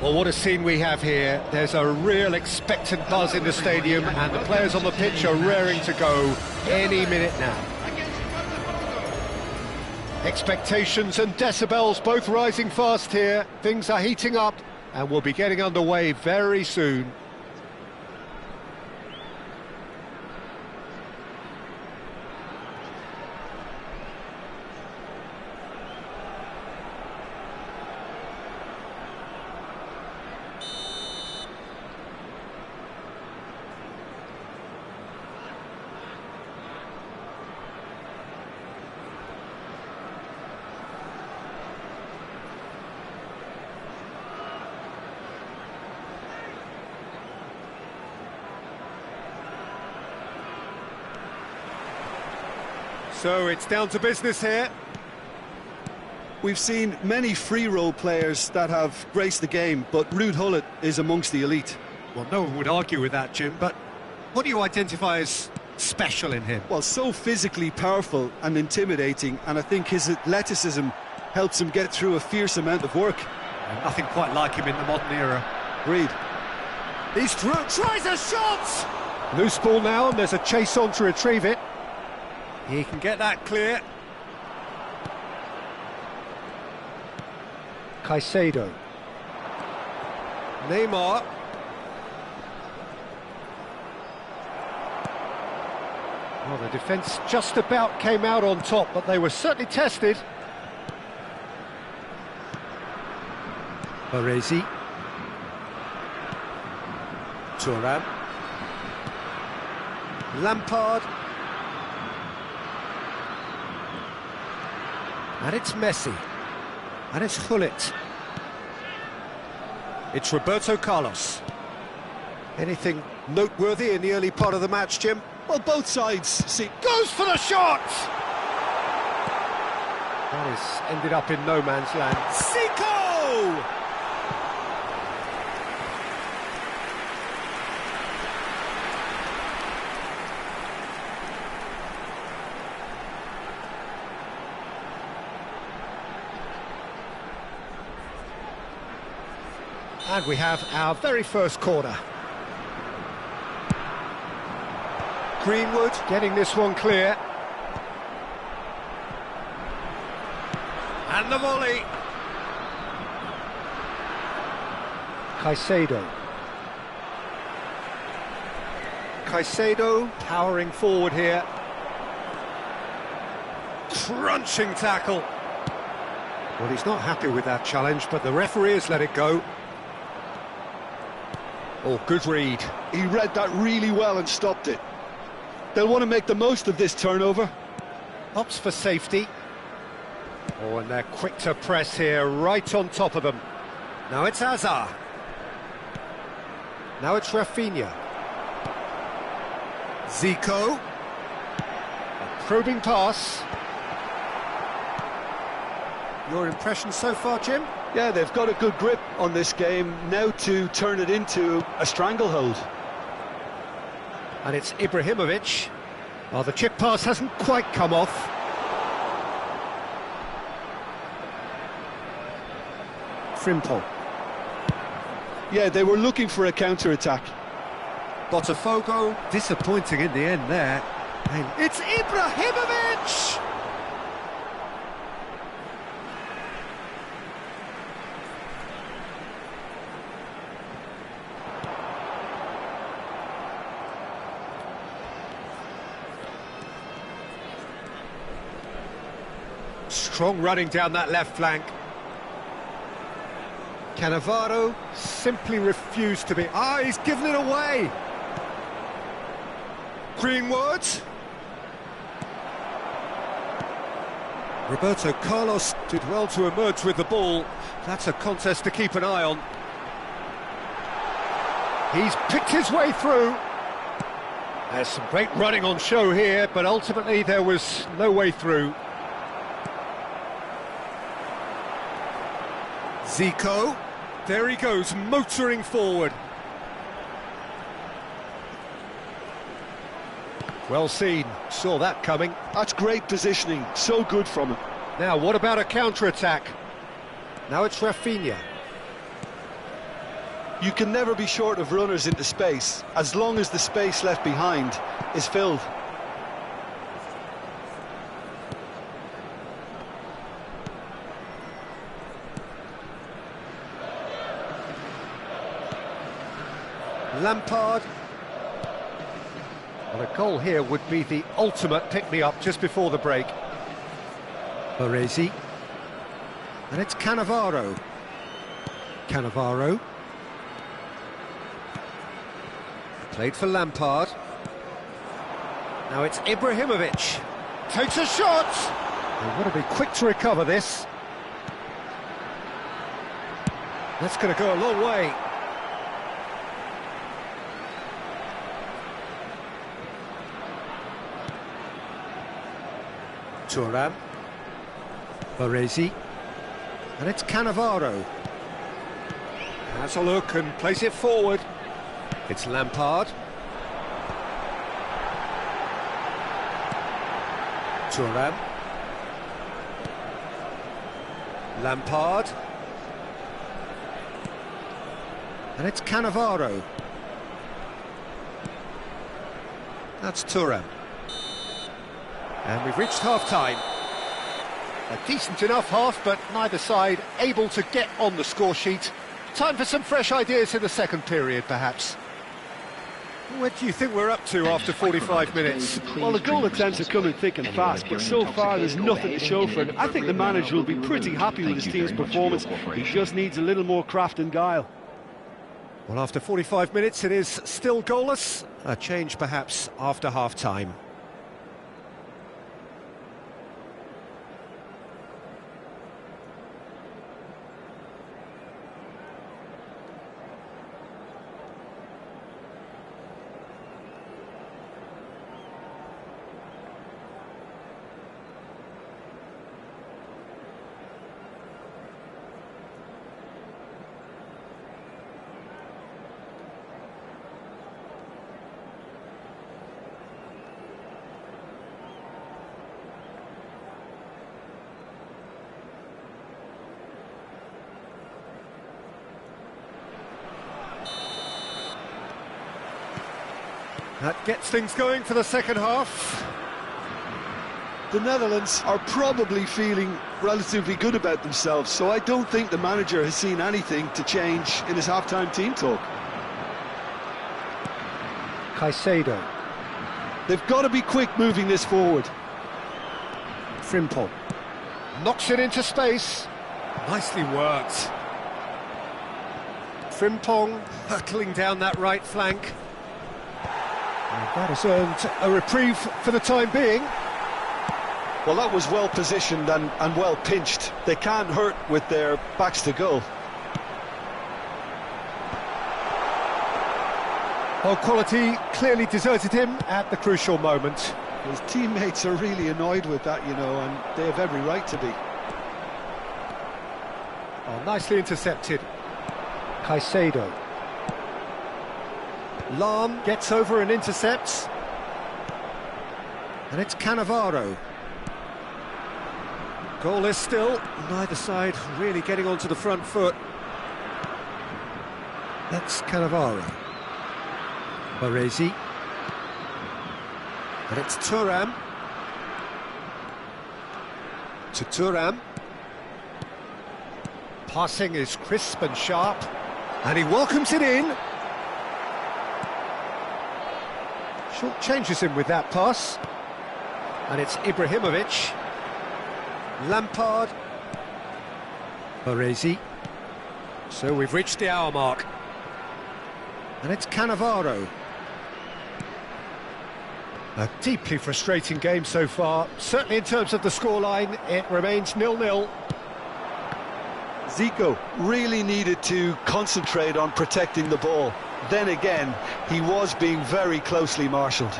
Well, what a scene we have here. There's a real expectant buzz in the stadium, and the players on the pitch are raring to go any minute now. Expectations and decibels both rising fast here. Things are heating up, and we'll be getting underway very soon. So it's down to business here. We've seen many free role players that have graced the game, but Ruud Gullit is amongst the elite. Well, no one would argue with that, Jim, but what do you identify as special in him? Well, so physically powerful and intimidating, and I think his athleticism helps him get through a fierce amount of work. And nothing quite like him in the modern era. Agreed. He's through, tries a shot! Loose ball now, and there's a chase on to retrieve it. He can get that clear. Caicedo. Neymar. Well, the defence just about came out on top, but they were certainly tested. Baresi. Thuram. Lampard. And it's Messi. And it's Gullit. It's Roberto Carlos. Anything noteworthy in the early part of the match, Jim? Well, both sides see... Goes for the shot! That has ended up in no man's land. Zico! And we have our very first corner. Greenwood getting this one clear. And the volley. Caicedo. Caicedo powering forward here. Crunching tackle. Well, he's not happy with that challenge, but the referee has let it go. Oh, good read. He read that really well and stopped it. They'll want to make the most of this turnover. Opts for safety. Oh, and they're quick to press here, right on top of them. Now it's Hazard. Now it's Rafinha. Zico. A probing pass. Your impression so far, Jim? Yeah, they've got a good grip on this game, now to turn it into a stranglehold. And it's Ibrahimovic. Well, the chip pass hasn't quite come off. Frimpong. Yeah, they were looking for a counter-attack. Botafogo, disappointing in the end there. And it's Ibrahimovic! Strong running down that left flank. Cannavaro simply refused to be... he's given it away! Greenwood. Roberto Carlos did well to emerge with the ball. That's a contest to keep an eye on. He's picked his way through. There's some great running on show here, but ultimately there was no way through. Zico, there he goes, motoring forward. Well seen, saw that coming. That's great positioning, so good from him. Now, what about a counter-attack? Now it's Rafinha. You can never be short of runners into space, as long as the space left behind is filled. Lampard. Well, a goal here would be the ultimate pick-me-up just before the break. Baresi. And it's Cannavaro. Cannavaro. Played for Lampard. Now it's Ibrahimovic. Takes a shot! They've got to be quick to recover this. That's going to go a long way. Thuram. Baresi. And it's Cannavaro. Has a look and plays it forward. It's Lampard. Thuram. Lampard. And it's Cannavaro. That's Thuram. And we've reached half-time. A decent enough half, but neither side able to get on the score sheet. Time for some fresh ideas in the second period, perhaps. What do you think we're up to after 45 minutes? Well, the goal attempts are coming thick and fast, but so far there's nothing to show for it. I think the manager will be pretty happy with his team's performance. He just needs a little more craft and guile. Well, after 45 minutes, it is still goalless. A change, perhaps, after half-time. That gets things going for the second half. The Netherlands are probably feeling relatively good about themselves, so I don't think the manager has seen anything to change in his half-time team talk. Caicedo. They've got to be quick moving this forward. Frimpong. Knocks it into space. Nicely worked. Frimpong hurtling down that right flank. And that has earned a reprieve for the time being. Well, that was well positioned and well pinched. They can't hurt with their backs to goal. Well, quality clearly deserted him at the crucial moment. His teammates are really annoyed with that, you know, and they have every right to be. Oh, nicely intercepted. Caicedo. Lahm gets over and intercepts. And it's Cannavaro. Goalless still, neither side really getting onto the front foot. That's Cannavaro. Baresi. And it's Thuram. To Thuram. Passing is crisp and sharp. And he welcomes it in. Short changes him with that pass. And it's Ibrahimovic. Lampard. Baresi. So we've reached the hour mark. And it's Cannavaro. A deeply frustrating game so far. Certainly in terms of the scoreline, it remains 0-0. Zico really needed to concentrate on protecting the ball. Then again, he was being very closely marshalled.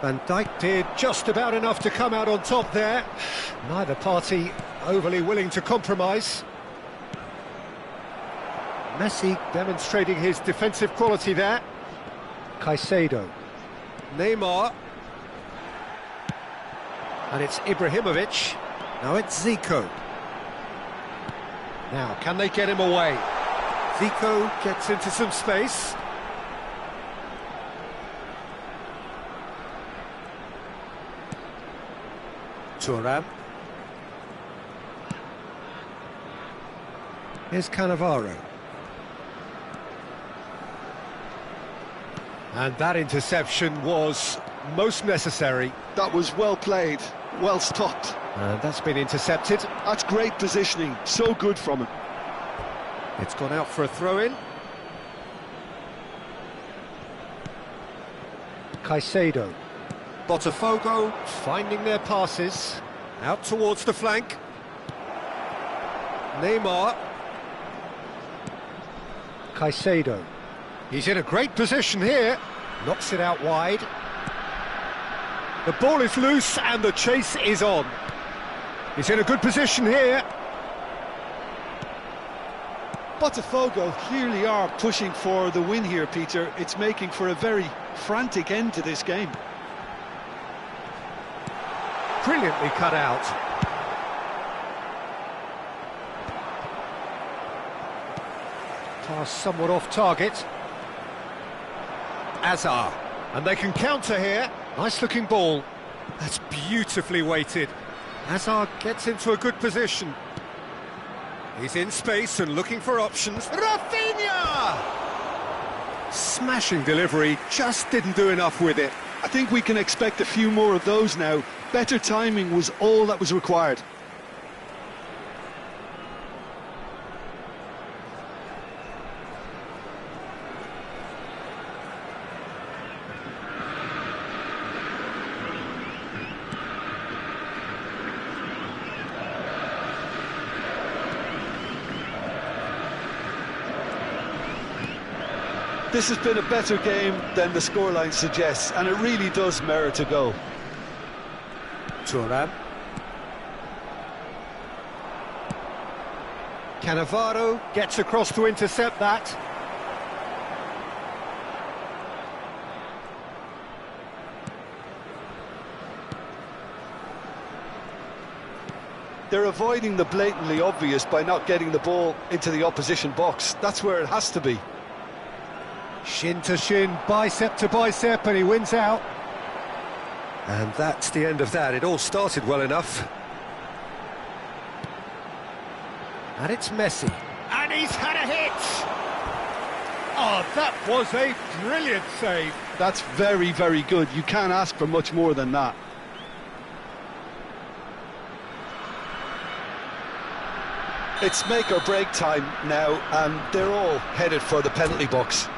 Van Dijk did just about enough to come out on top there. Neither party overly willing to compromise. Messi demonstrating his defensive quality there. Caicedo. Neymar. And it's Ibrahimovic. Now it's Zico. Now, can they get him away? Zico gets into some space. Thuram. Here's Cannavaro. And that interception was most necessary. That was well played, well stopped. And that's been intercepted. That's great positioning, so good from him. It's gone out for a throw-in. Caicedo. Botafogo finding their passes. Out towards the flank. Neymar. Caicedo. He's in a great position here. Knocks it out wide. The ball is loose and the chase is on. He's in a good position here. Botafogo clearly are pushing for the win here, Peter. It's making for a very frantic end to this game. Brilliantly cut out. Pass somewhat off target. Azar. And they can counter here. Nice looking ball. That's beautifully weighted. Azar gets into a good position. He's in space and looking for options. Rafinha! Smashing delivery, just didn't do enough with it. I think we can expect a few more of those now. Better timing was all that was required. This has been a better game than the scoreline suggests, and it really does merit a goal. Thuram. Cannavaro gets across to intercept that. They're avoiding the blatantly obvious by not getting the ball into the opposition box. That's where it has to be. Shin to shin, bicep to bicep, and he wins out. And that's the end of that. It all started well enough. And it's Messi. And he's had a hit! Oh, that was a brilliant save. That's very, very good. You can't ask for much more than that. It's make or break time now, and they're all headed for the penalty box.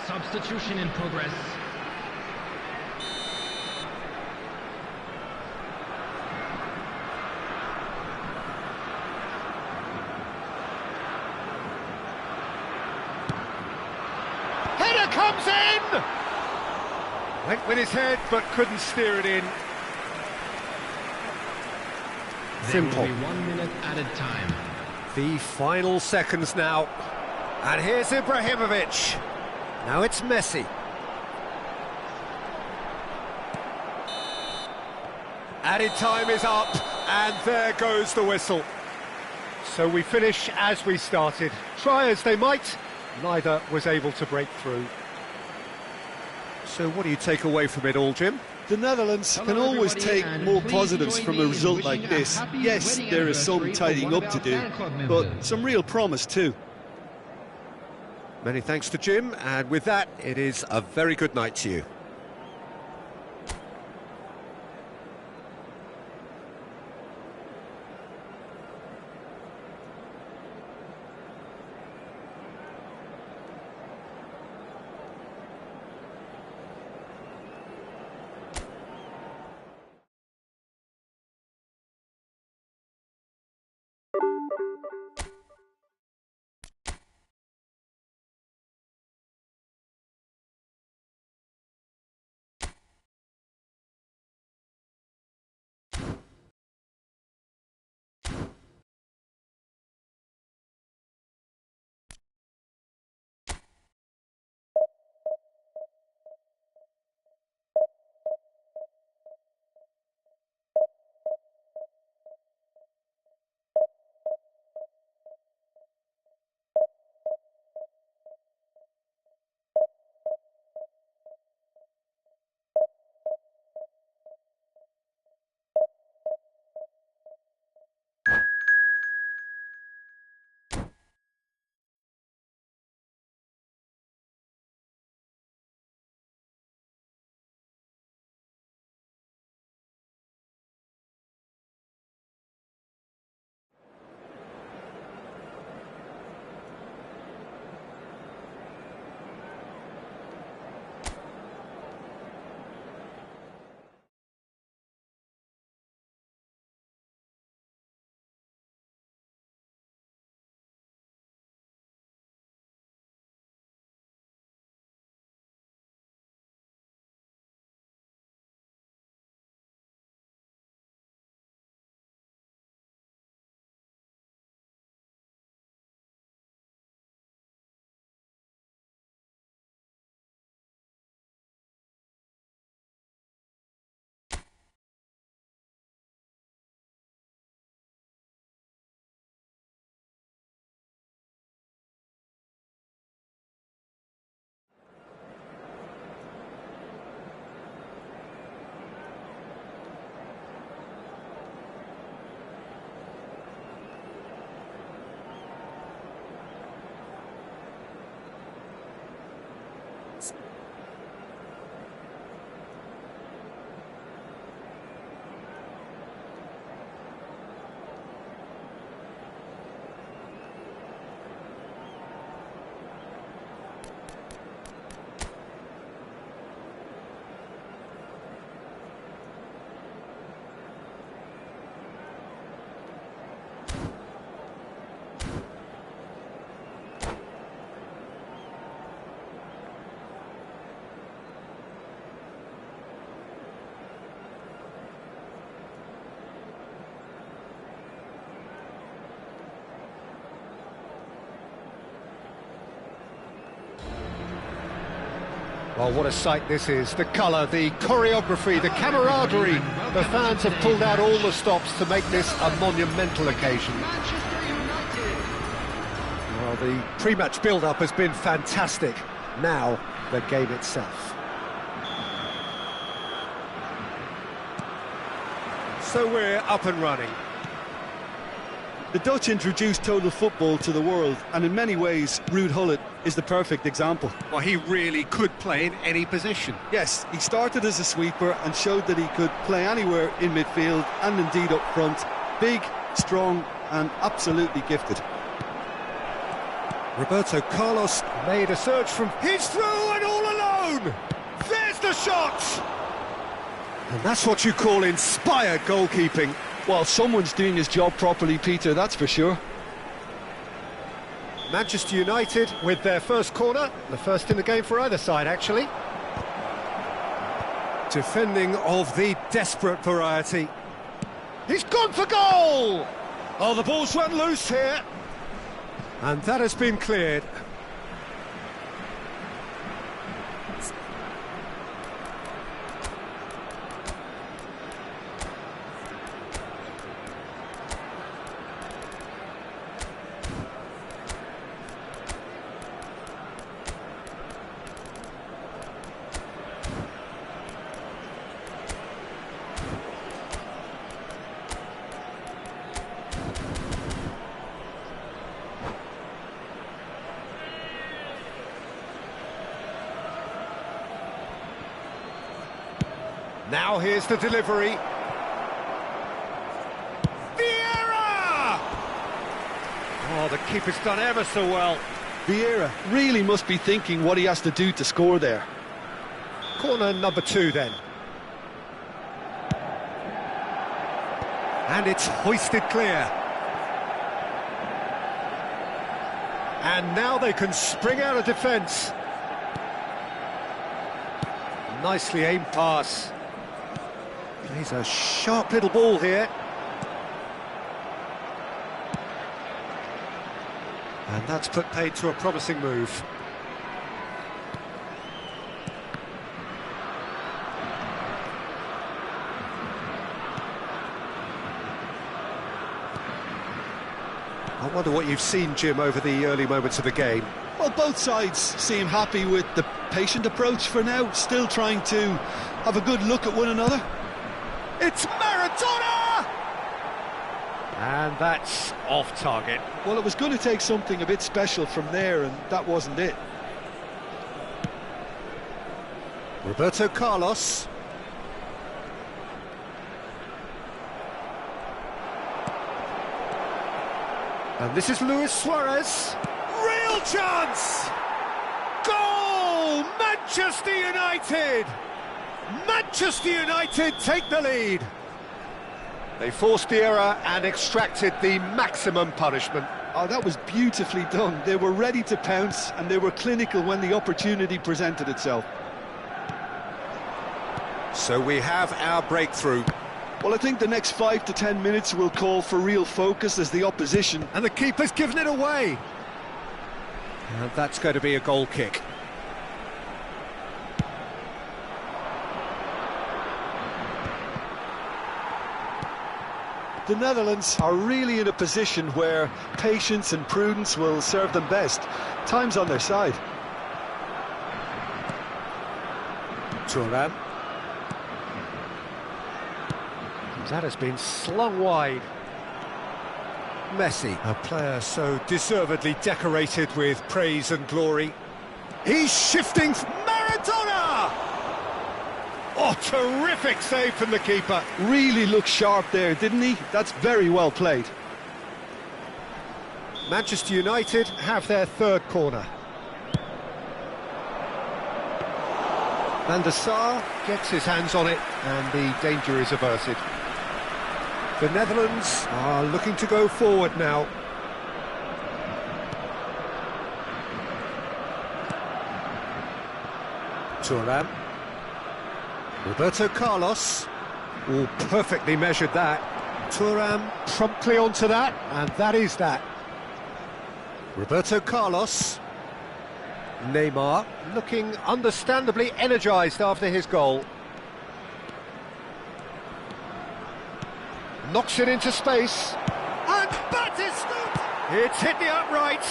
Substitution in progress. Header comes in! Went with his head, but couldn't steer it in. Simple. There will be 1 minute added time. The final seconds now. And here's Ibrahimovic. Now it's Messi. Added time is up, and there goes the whistle. So we finish as we started. Try as they might, neither was able to break through. So what do you take away from it all, Jim? The Netherlands can always take more positives from a result like this. Yes, there is some tidying up to do, but some real promise too. Many thanks to Jim, and with that, it is a very good night to you. Well, what a sight this is. The colour, the choreography, the camaraderie. The fans have pulled out all the stops to make this a monumental occasion. Well, the pre-match build-up has been fantastic. Now, the game itself. So we're up and running. The Dutch introduced total football to the world, and in many ways, Ruud Gullit is the perfect example. Well, he really could play in any position. Yes, he started as a sweeper and showed that he could play anywhere in midfield and indeed up front. Big, strong and absolutely gifted. Roberto Carlos made a surge from his through and all alone. There's the shot! And that's what you call inspired goalkeeping. Well, someone's doing his job properly, Peter, that's for sure. Manchester United with their first corner, the first in the game for either side, actually. Defending of the desperate variety. He's gone for goal! Oh, the ball's run loose here. And that has been cleared. Now here's the delivery. Vieira! Oh, the keeper's done ever so well. Vieira really must be thinking what he has to do to score there. Corner number 2 then. And it's hoisted clear. And now they can spring out of defence. Nicely aimed pass. Plays a sharp little ball here. And that's put paid to a promising move. I wonder what you've seen, Jim, over the early moments of the game. Well, both sides seem happy with the patient approach for now, still trying to have a good look at one another. It's Maradona! And that's off target. Well, it was going to take something a bit special from there, and that wasn't it. Roberto Carlos. And this is Luis Suarez. Real chance! Goal! Manchester United! Manchester United take the lead. They forced the error and extracted the maximum punishment. Oh, that was beautifully done. They were ready to pounce, and they were clinical when the opportunity presented itself. So we have our breakthrough. Well, I think the next 5 to 10 minutes will call for real focus as the opposition. And the keeper's given it away. And that's going to be a goal kick. The Netherlands are really in a position where patience and prudence will serve them best. Time's on their side. Thuram. That has been slung wide. Messi, a player so deservedly decorated with praise and glory. He's shifting. Maradona! Oh, terrific save from the keeper. Really looked sharp there, didn't he? That's very well played. Manchester United have their third corner. Van der Sar gets his hands on it, and the danger is averted. The Netherlands are looking to go forward now. Thuram. Roberto Carlos. Oh, perfectly measured that. Thuram promptly onto that, and that is that. Roberto Carlos. Neymar looking understandably energised after his goal. Knocks it into space. And Batista! It's hit the upright.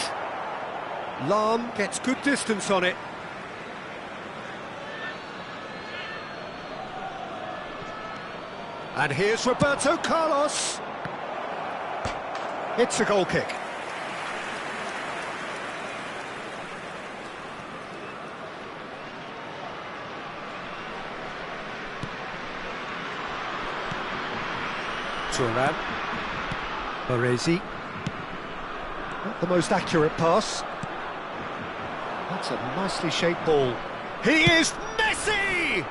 Lam gets good distance on it. And here's Roberto Carlos. It's a goal kick. Thuram. Baresi. Not the most accurate pass. That's a nicely shaped ball. He is Messi!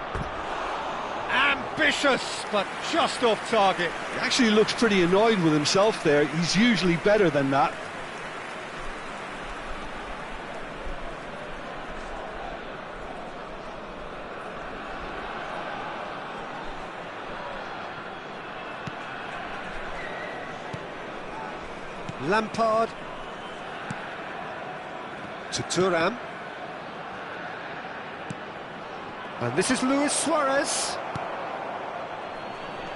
Ambitious, but just off target. He actually looks pretty annoyed with himself there. He's usually better than that. Lampard to Thuram, and this is Luis Suarez.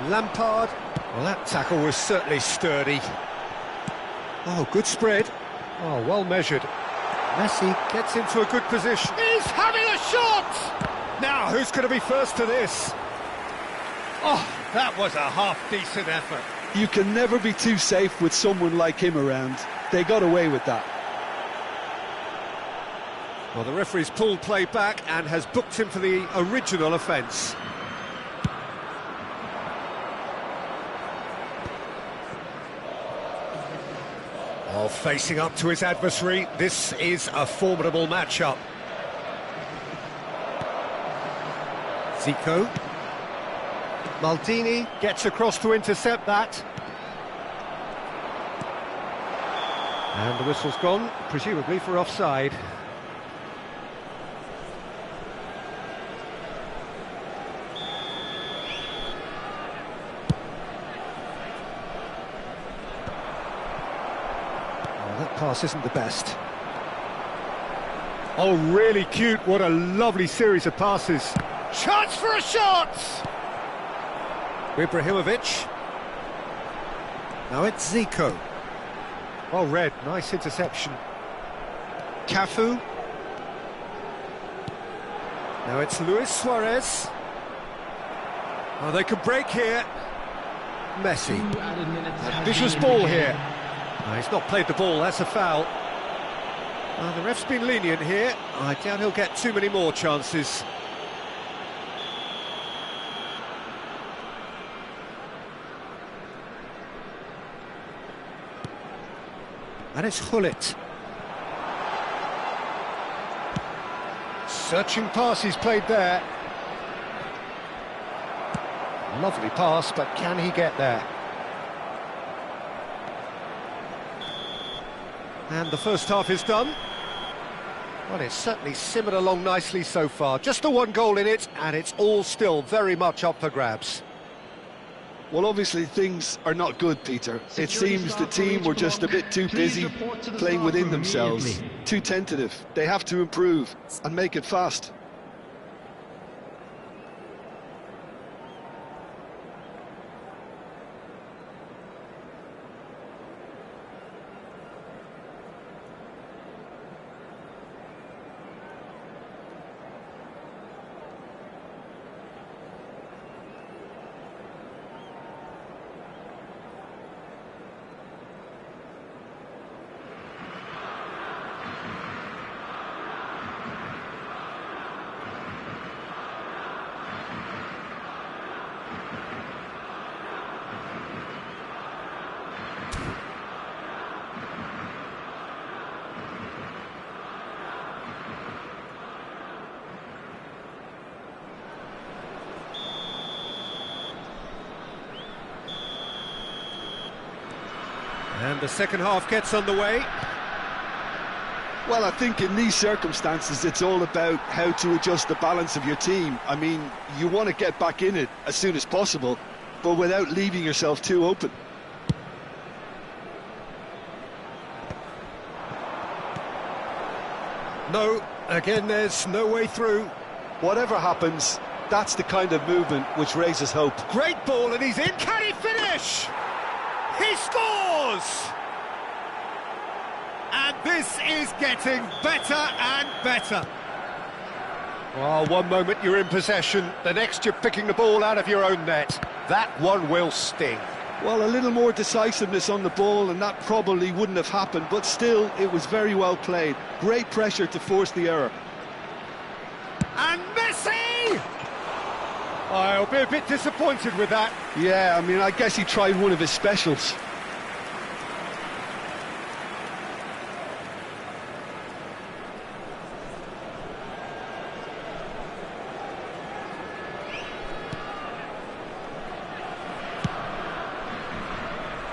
Lampard, well, that tackle was certainly sturdy. Oh, good spread. Oh, well measured. Messi gets into a good position. He's having a shot! Now, who's going to be first to this? Oh, that was a half-decent effort. You can never be too safe with someone like him around. They got away with that. Well, the referee's pulled play back and has booked him for the original offence. Oh, facing up to his adversary, this is a formidable matchup. Zico. Maldini gets across to intercept that. And the whistle's gone, presumably for offside. Well, that pass isn't the best. Oh, really cute. What a lovely series of passes. Chance for a shot! Ibrahimovic. Now it's Zico. Oh, red, nice interception. Cafu. Now it's Luis Suarez. Oh, they can break here. Messi. Ambitious ball here. Oh, he's not played the ball, that's a foul. The ref's been lenient here. I doubt he'll get too many more chances. And it's Hullet. Searching pass he's played there. Lovely pass, but can he get there? And the first half is done. Well, it's certainly simmered along nicely so far. Just the one goal in it, and it's all still very much up for grabs. Well, obviously things are not good, Peter. It seems the team were just a bit too busy playing within themselves, too tentative. They have to improve and make it fast. And the second half gets underway. Well, I think in these circumstances, it's all about how to adjust the balance of your team. I mean, you want to get back in it as soon as possible, but without leaving yourself too open. No, again, there's no way through. Whatever happens, that's the kind of movement which raises hope. Great ball, and he's in. Can he finish? He scores! And this is getting better and better. Well, one moment you're in possession, the next you're picking the ball out of your own net. That one will sting. Well, a little more decisiveness on the ball and that probably wouldn't have happened, but still, it was very well played. Great pressure to force the error. And Messi! I'll be a bit disappointed with that. Yeah, I mean, I guess he tried one of his specials.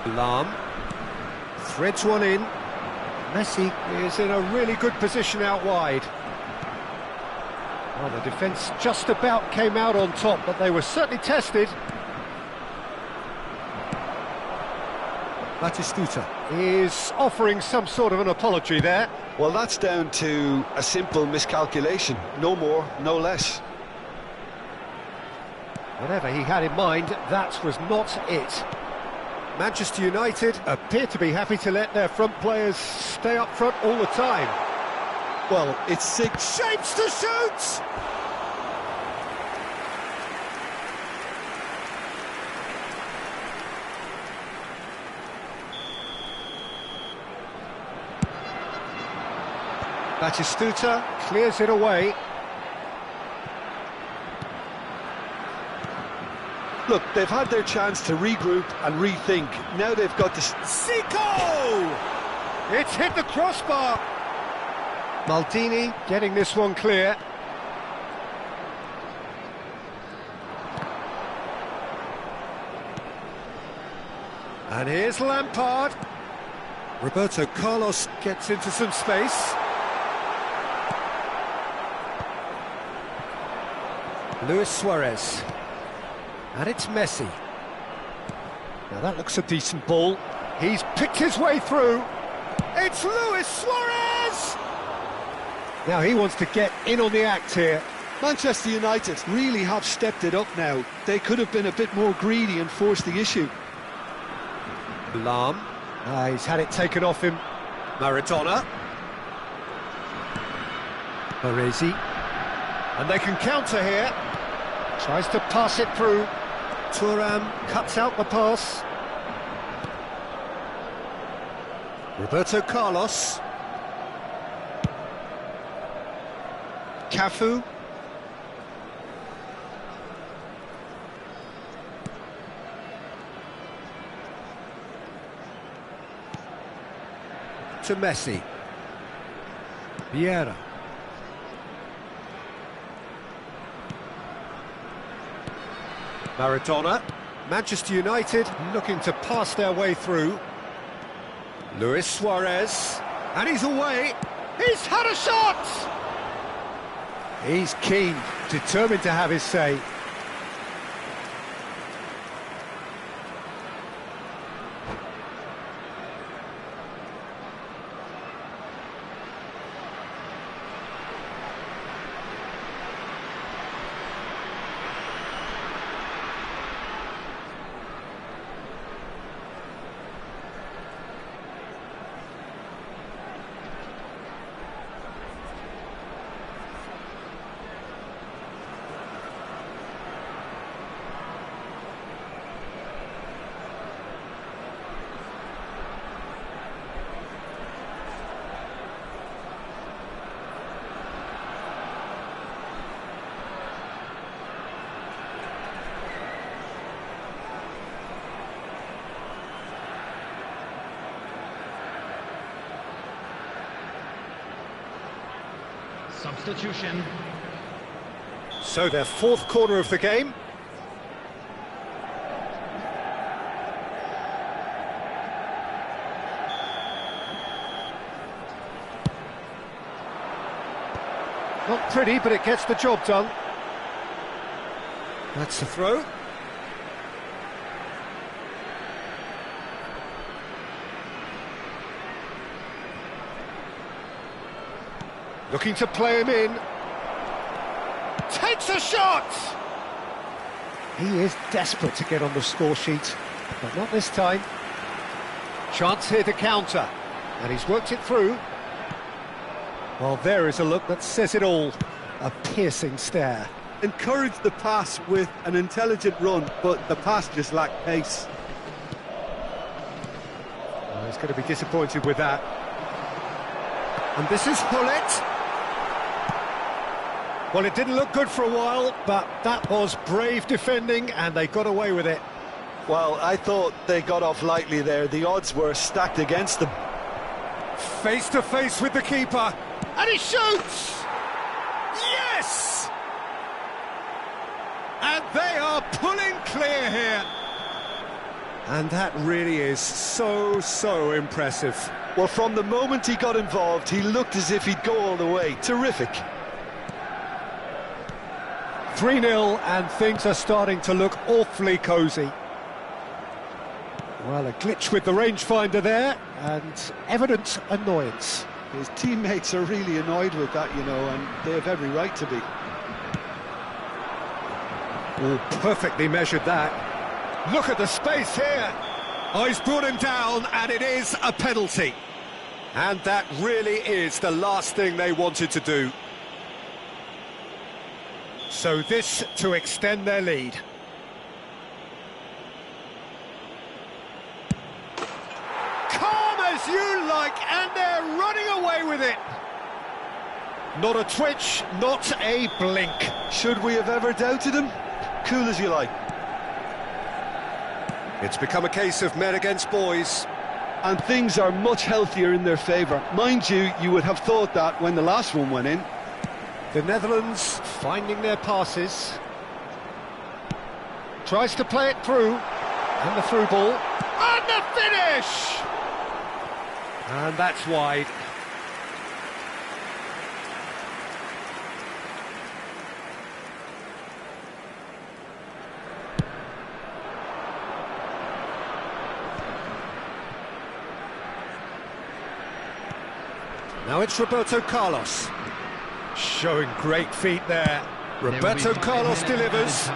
Lahm threads one in. Messi is in a really good position out wide. Well, the defence just about came out on top, but they were certainly tested. Batistuta is offering some sort of an apology there. Well, that's down to a simple miscalculation. No more, no less. Whatever he had in mind, that was not it. Manchester United appear to be happy to let their front players stay up front all the time. Well, it's six. Shapes to shoot! Batistuta clears it away. Look, they've had their chance to regroup and rethink. Now they've got to... Zico! It's hit the crossbar. Maldini getting this one clear. And here's Lampard. Roberto Carlos gets into some space. Luis Suarez. And it's Messi. Now that looks a decent ball. He's picked his way through. It's Luis Suarez! Now he wants to get in on the act here. Manchester United really have stepped it up now. They could have been a bit more greedy and forced the issue. Lahm. He's had it taken off him. Maradona. Baresi. And they can counter here. Tries to pass it through. Thuram cuts out the pass. Roberto Carlos. Cafu. To Messi. Vieira. Maradona. Manchester United looking to pass their way through. Luis Suarez. And he's away. He's had a shot! He's keen, determined to have his say. Substitution. So their fourth corner of the game. Not pretty, but it gets the job done. That's the throw. Looking to play him in. Takes a shot! He is desperate to get on the score sheet, but not this time. Chance here to counter, and he's worked it through. Well, there is a look that says it all. A piercing stare. Encouraged the pass with an intelligent run, but the pass just lacked pace. Well, he's going to be disappointed with that. And this is Hullet. Well, it didn't look good for a while, but that was brave defending, and they got away with it. Well, I thought they got off lightly there. The odds were stacked against them. Face to face with the keeper, and he shoots! Yes! And they are pulling clear here. And that really is so impressive. Well, from the moment he got involved, he looked as if he'd go all the way. Terrific. 3-0, and things are starting to look awfully cosy. Well, a glitch with the rangefinder there, and evident annoyance. His teammates are really annoyed with that, you know, and they have every right to be. Oh, perfectly measured that. Look at the space here. Oh, he's brought him down, and it is a penalty. And that really is the last thing they wanted to do. So this to extend their lead. Calm as you like, and they're running away with it. Not a twitch, not a blink. Should we have ever doubted him? Cool as you like. It's become a case of men against boys. And things are much healthier in their favour. Mind you, you would have thought that when the last one went in. The Netherlands finding their passes. Tries to play it through. And the through ball. And the finish! And that's wide. Now it's Roberto Carlos. Showing great feet there. Roberto Carlos delivers.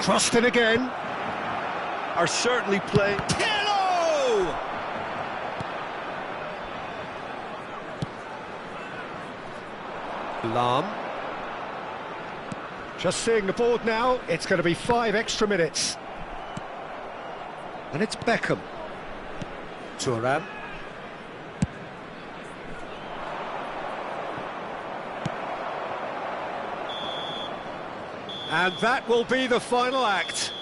Crossed in again. Are certainly playing. Pirlo! Lam. Just seeing the board now, it's going to be 5 extra minutes. And it's Beckham. Thuram. And that will be the final act.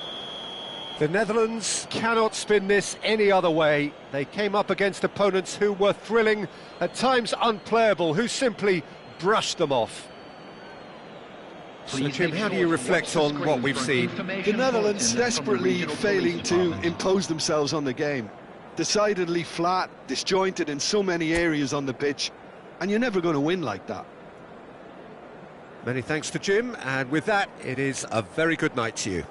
The Netherlands cannot spin this any other way. They came up against opponents who were thrilling, at times unplayable, who simply brushed them off. So, Jim, how do you reflect on what we've seen? The Netherlands desperately failing to impose themselves on the game. Decidedly flat, disjointed in so many areas on the pitch, and you're never going to win like that. Many thanks to Jim, and with that, it is a very good night to you.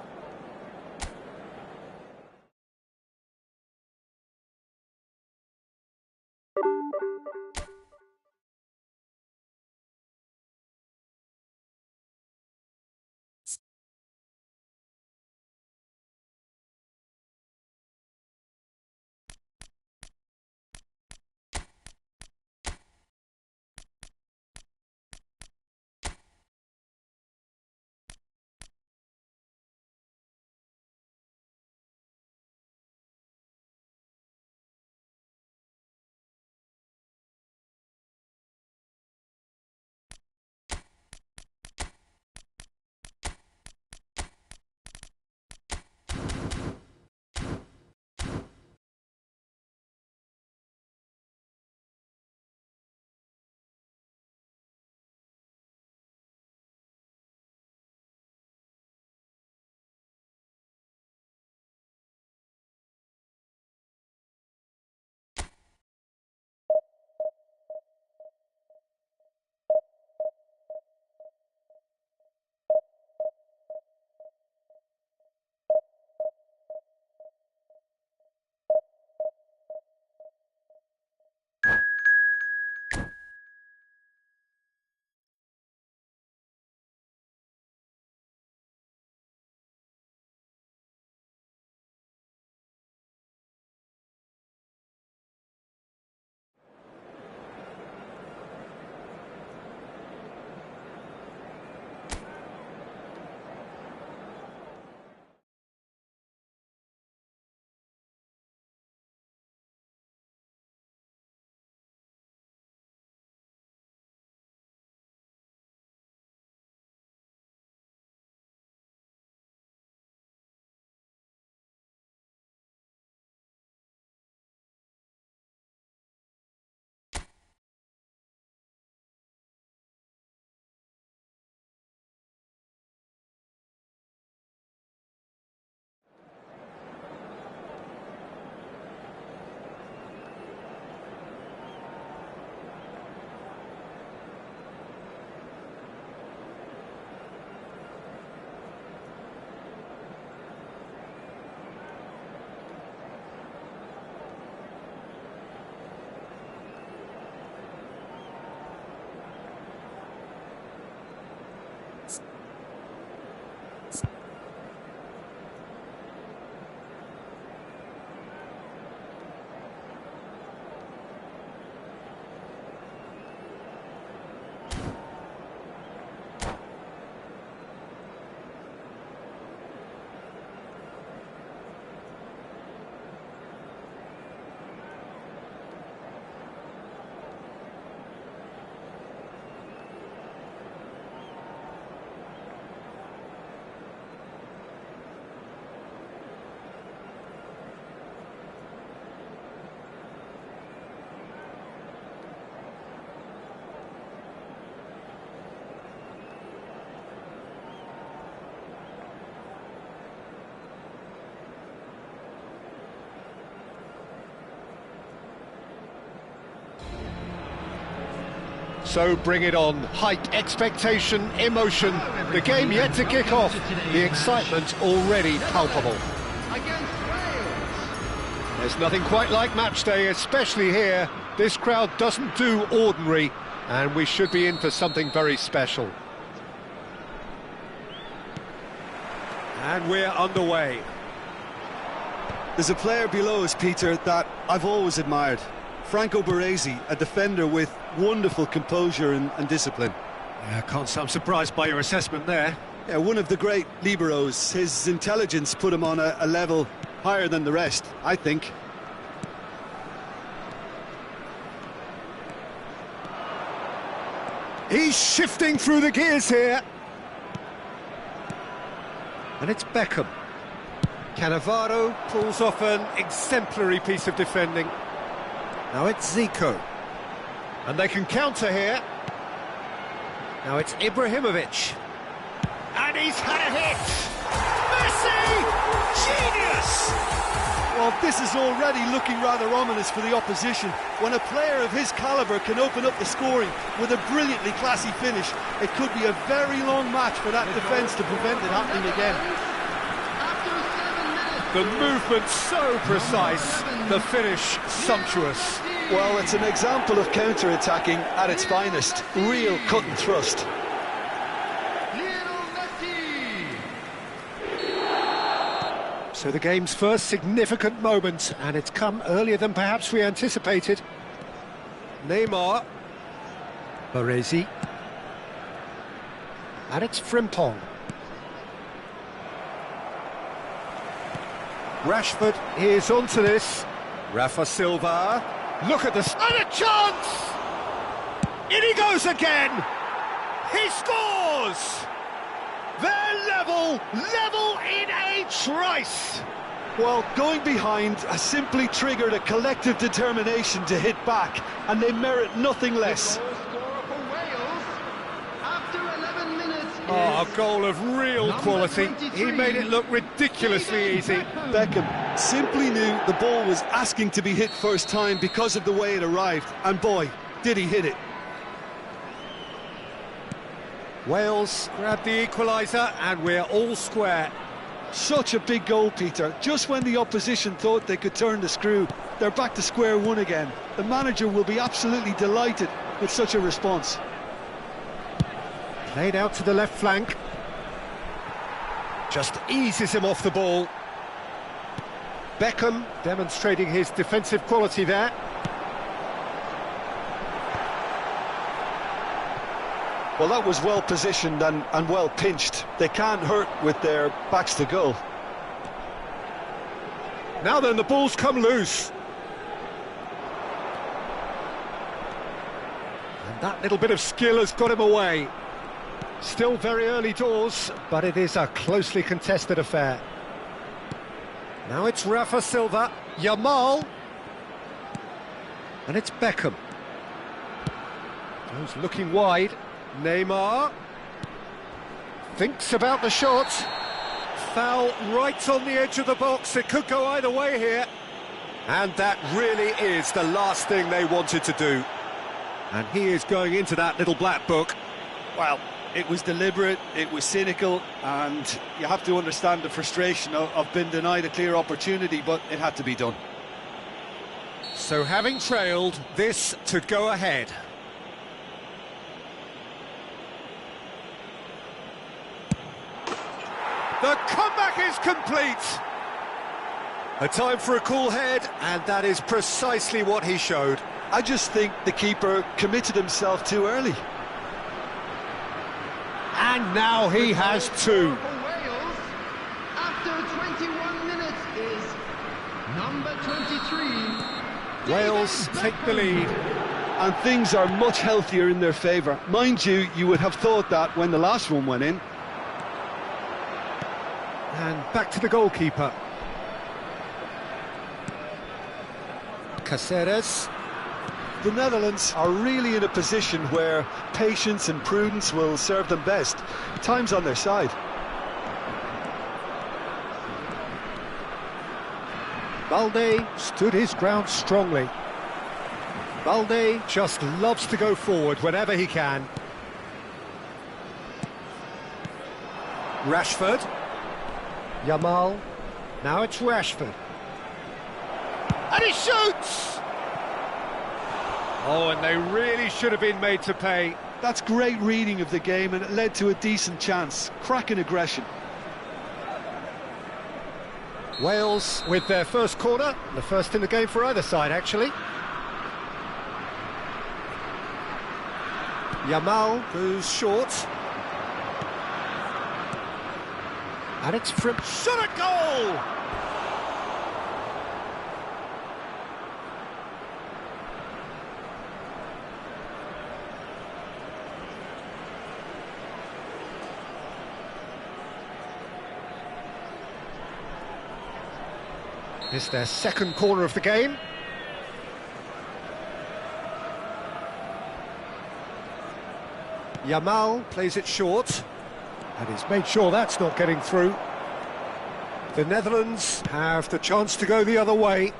So bring it on. Hype, expectation, emotion. The game yet to kick off. The excitement already palpable. There's nothing quite like match day, especially here. This crowd doesn't do ordinary, and we should be in for something very special. And we're underway. There's a player below us, Peter, that I've always admired. Franco Baresi, a defender with wonderful composure and discipline. Yeah, can't say I'm surprised by your assessment there. Yeah, one of the great liberos. His intelligence put him on a level higher than the rest, I think. He's shifting through the gears here. And it's Beckham. Cannavaro pulls off an exemplary piece of defending. Now it's Zico. And they can counter here. Now it's Ibrahimovic. And he's had a hit! Messi! Genius! Well, this is already looking rather ominous for the opposition. When a player of his calibre can open up the scoring with a brilliantly classy finish, it could be a very long match for that defence to prevent it happening again. The movement so precise, the finish sumptuous. Well, it's an example of counter-attacking at its finest. Real cut and thrust. So the game's first significant moment, and it's come earlier than perhaps we anticipated. Neymar. Baresi. And it's Frimpong. Rashford is onto this. Rafa Silva. Look at this. And a chance! In he goes again! He scores! They're level in a trice! Well, going behind has simply triggered a collective determination to hit back, and they merit nothing less. Oh, a goal of real quality. He made it look ridiculously easy. Beckham simply knew the ball was asking to be hit first time because of the way it arrived, and boy, did he hit it. Wales grab the equaliser, and we're all square. Such a big goal, Peter. Just when the opposition thought they could turn the screw, they're back to square one again. The manager will be absolutely delighted with such a response. Played out to the left flank. Just eases him off the ball. Beckham demonstrating his defensive quality there. Well, that was well positioned and well pinched. They can't hurt with their backs to goal. Now then, the ball's come loose. And that little bit of skill has got him away. Still very early doors, but it is a closely contested affair. Now it's Rafa Silva, Yamal, and it's Beckham. Goes looking wide. Neymar thinks about the shot. Foul right on the edge of the box. It could go either way here. And that really is the last thing they wanted to do. And he is going into that little black book. Well, it was deliberate, it was cynical, and you have to understand the frustration of being denied a clear opportunity, but it had to be done. So having trailed, this to go ahead. The comeback is complete! A time for a cool head, and that is precisely what he showed. I just think the keeper committed himself too early. And now he has two. Wales, after 21 minutes, is number 23. Wales take the lead. And things are much healthier in their favour. Mind you, you would have thought that when the last one went in. And back to the goalkeeper. Caceres. The Netherlands are really in a position where patience and prudence will serve them best. Time's on their side. Balde stood his ground strongly. Balde just loves to go forward whenever he can. Rashford. Yamal. Now it's Rashford. And he shoots! Oh, and they really should have been made to pay. That's great reading of the game, and it led to a decent chance. Cracking aggression. Wales with their first corner, the first in the game for either side, actually. Yamal goes short. And it's from... Shot a goal! It's their second corner of the game. Yamal plays it short, and he's made sure that's not getting through. The Netherlands have the chance to go the other way.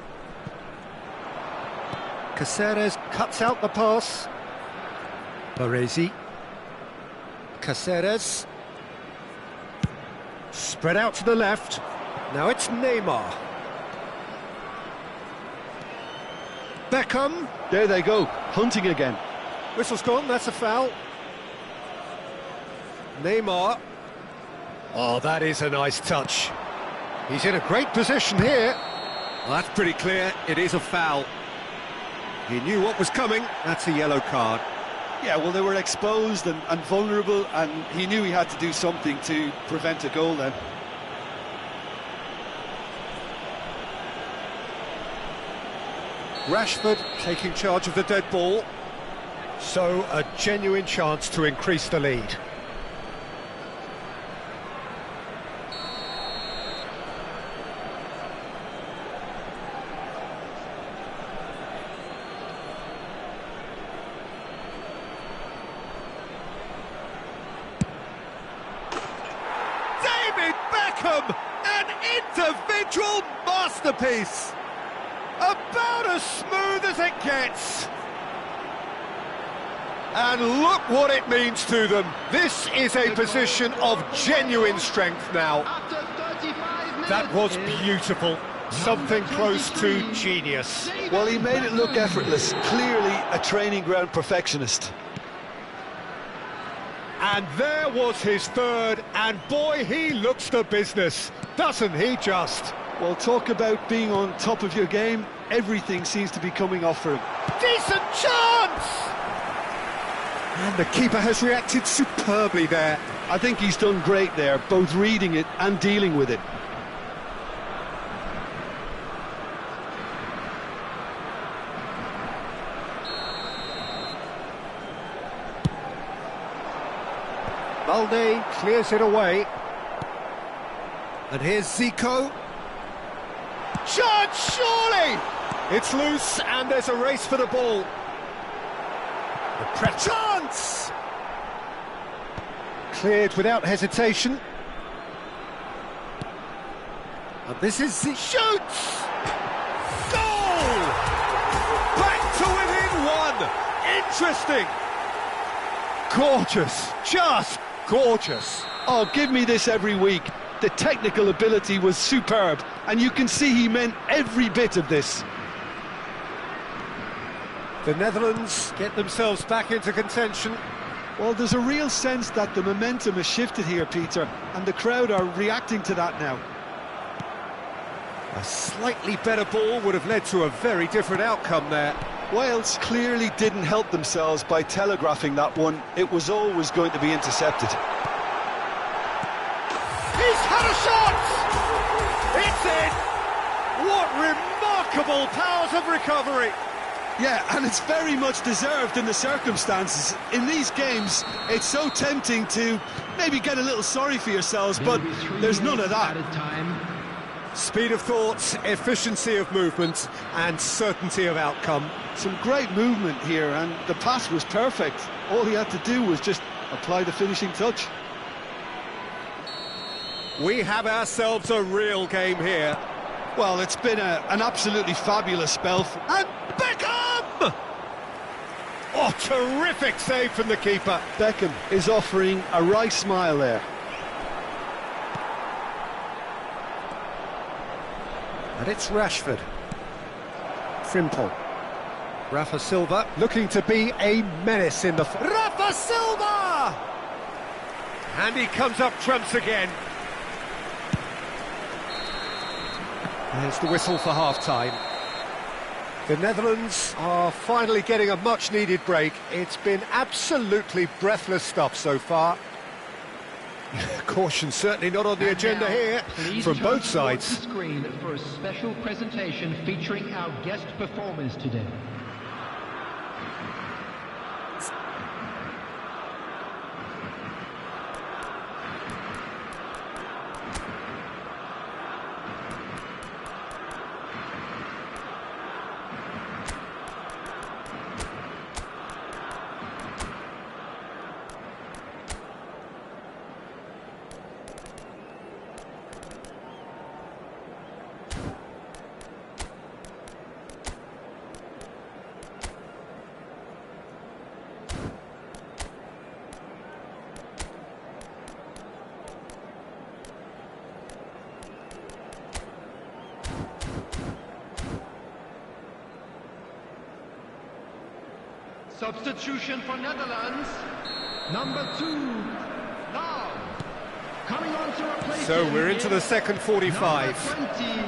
Caceres cuts out the pass. Baresi. Caceres. Spread out to the left. Now it's Neymar. Beckham. There they go, hunting again. Whistle's gone, that's a foul. Neymar. Oh, that is a nice touch. He's in a great position here. Well, that's pretty clear, it is a foul. He knew what was coming, that's a yellow card. Yeah, well, they were exposed and vulnerable, and he knew he had to do something to prevent a goal then. Rashford taking charge of the dead ball. So, a genuine chance to increase the lead. David Beckham! An individual masterpiece! About as smooth as it gets. And look what it means to them. This is a position of genuine strength now. After 35 minutes That was is beautiful. Something close to genius. Well, he made it look effortless. Clearly a training ground perfectionist. And there was his third, and boy, he looks the business, doesn't he just? Well, talk about being on top of your game. Everything seems to be coming off for him. Decent chance! And the keeper has reacted superbly there. I think he's done great there, both reading it and dealing with it. Balde clears it away. And here's Zico. Chance, surely! It's loose, and there's a race for the ball. The chance! Cleared without hesitation. And this is the shoots! Goal! Back to within one! Interesting! Gorgeous, just gorgeous. Oh, give me this every week. The technical ability was superb, and you can see he meant every bit of this. The Netherlands get themselves back into contention. Well, there's a real sense that the momentum has shifted here, Peter, and the crowd are reacting to that now. A slightly better ball would have led to a very different outcome there. Wales clearly didn't help themselves by telegraphing that one. It was always going to be intercepted. He's had a shot! It's in! What remarkable powers of recovery! Yeah, and it's very much deserved in the circumstances. In these games, it's so tempting to maybe get a little sorry for yourselves, but there's none of that. Speed of thought, efficiency of movement, and certainty of outcome. Some great movement here, and the pass was perfect. All he had to do was just apply the finishing touch. We have ourselves a real game here. Well, it's been an absolutely fabulous spell. And Beckham! Oh, terrific save from the keeper. Beckham is offering a wry smile there. And it's Rashford. Frimpong. Rafa Silva looking to be a menace in the... Rafa Silva! And he comes up trumps again. There's the whistle for half-time. The Netherlands are finally getting a much-needed break. It's been absolutely breathless stuff so far. Caution certainly not on the agenda here from both sides. The screen for a special presentation featuring our guest performers today. Substitution for Netherlands, number 2, now coming on to replace. So we're into the second 45. Number 20,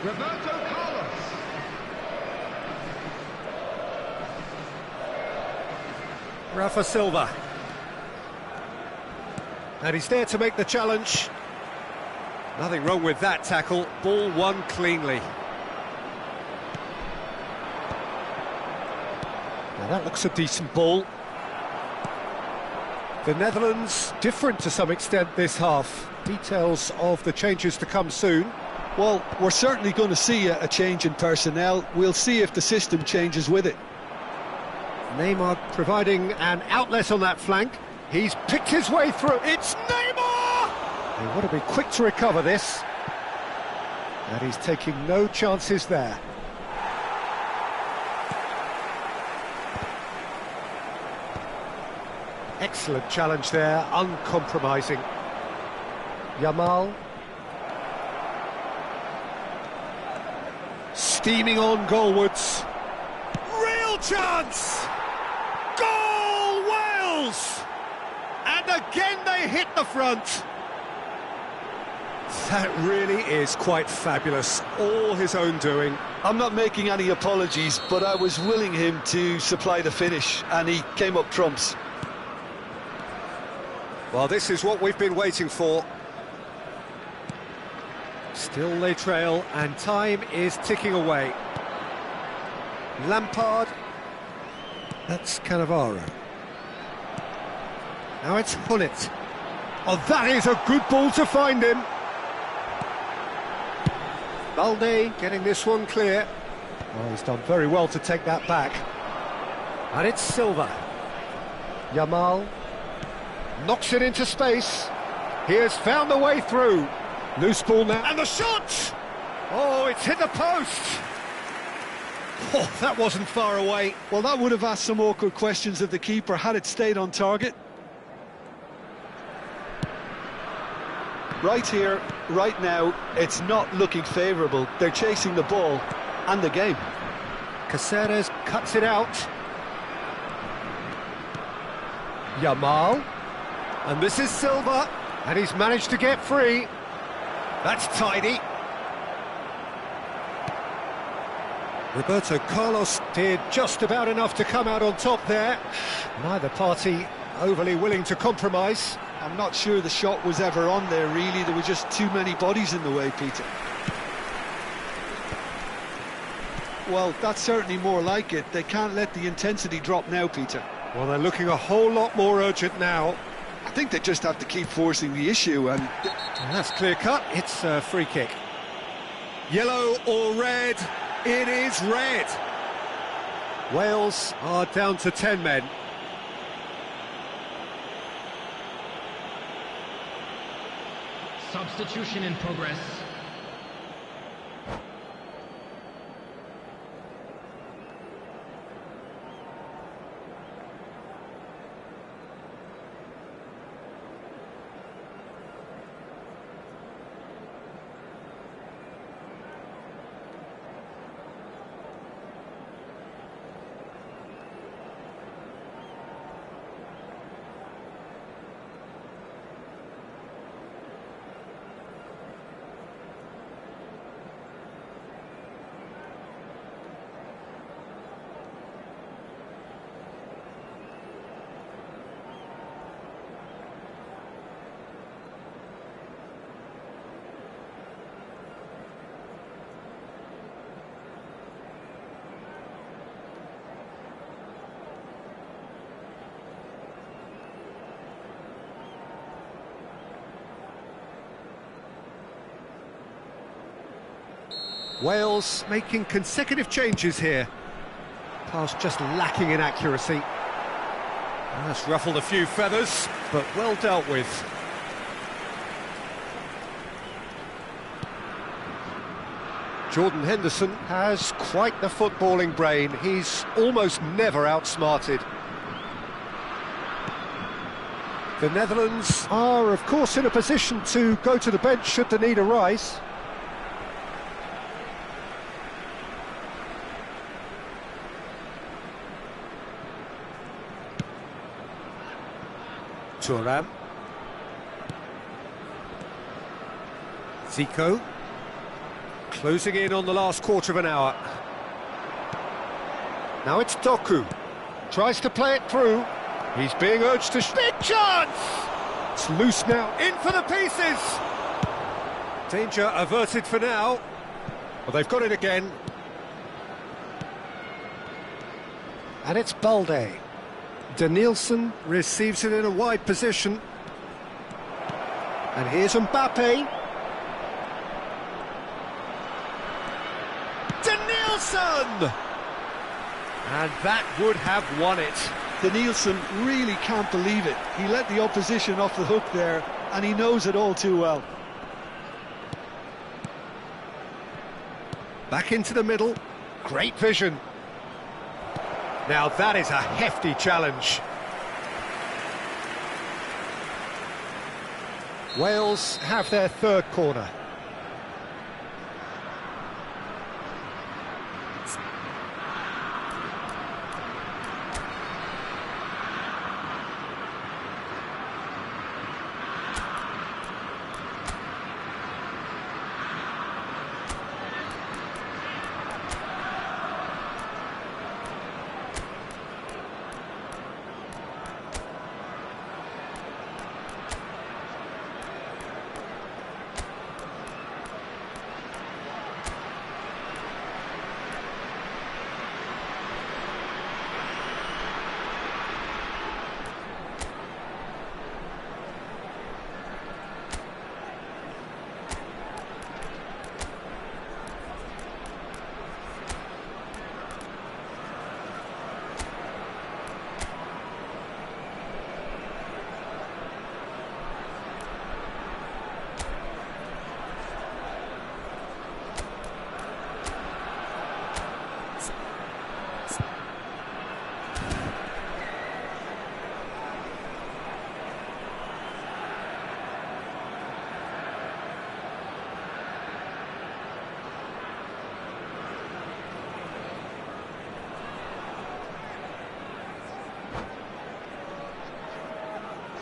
Roberto Carlos. Rafa Silva. And he's there to make the challenge. Nothing wrong with that tackle. Ball won cleanly. Now that looks a decent ball. The Netherlands different to some extent this half. Details of the changes to come soon. Well, we're certainly going to see a change in personnel. We'll see if the system changes with it. Neymar providing an outlet on that flank. He's picked his way through. It's Neymar! They want to be quick to recover this. And he's taking no chances there. Excellent challenge there, uncompromising. Yamal. Steaming on goalwards. Real chance! Goal, Wales! And again they hit the front. That really is quite fabulous, all his own doing. I'm not making any apologies, but I was willing him to supply the finish, and he came up trumps. Well, this is what we've been waiting for. Still they trail, and time is ticking away. Lampard. That's Cannavaro. Now it's Hullet. Oh, that is a good ball to find him. Balde getting this one clear. Oh, he's done very well to take that back. And it's Silva. Yamal. Knocks it into space. He has found the way through. Loose ball now. And the shot! Oh, it's hit the post. Oh, that wasn't far away. Well, that would have asked some awkward questions of the keeper had it stayed on target. Right here, right now, it's not looking favourable. They're chasing the ball and the game. Caceres cuts it out. Yamal. And this is Silva, and he's managed to get free. That's tidy. Roberto Carlos did just about enough to come out on top there. Neither party overly willing to compromise. I'm not sure the shot was ever on there, really. There were just too many bodies in the way, Peter. Well, that's certainly more like it. They can't let the intensity drop now, Peter. Well, they're looking a whole lot more urgent now. I think they just have to keep forcing the issue, and that's clear-cut. It's a free kick. Yellow or red? It is red. Wales are down to 10 men. Substitution in progress. Wales making consecutive changes here. Pass just lacking in accuracy. That's ruffled a few feathers, but well dealt with. Jordan Henderson has quite the footballing brain. He's almost never outsmarted. The Netherlands are, of course, in a position to go to the bench should the need arise. Thuram. Zico. Closing in on the last quarter of an hour. Now it's Doku. Tries to play it through. He's being urged to... Big chance! It's loose now. In for the pieces! Danger averted for now. Well, they've got it again. And it's Balde. Danielson receives it in a wide position. And here's Mbappe. Danielson! And that would have won it. Danielson really can't believe it. He let the opposition off the hook there, and he knows it all too well. Back into the middle. Great vision. Now that is a hefty challenge. Wales have their third corner.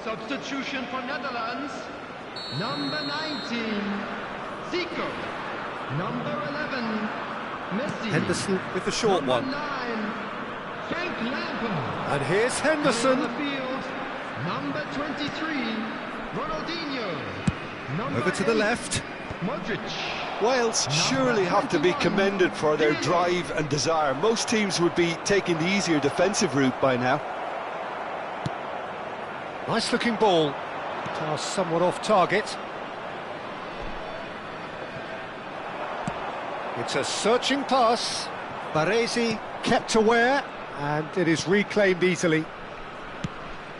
Substitution for Netherlands. Number 19, Zico. Number 11, Messi. Henderson with the short Number one. 9, Frank Lampard. And here's Henderson. On the field, number 23, Ronaldinho. Number Over to the 8, left. Modric. Wales surely have to be commended for their drive and desire. Most teams would be taking the easier defensive route by now. Nice looking ball. Pass somewhat off target. It's a searching pass. Baresi kept aware, and it is reclaimed easily.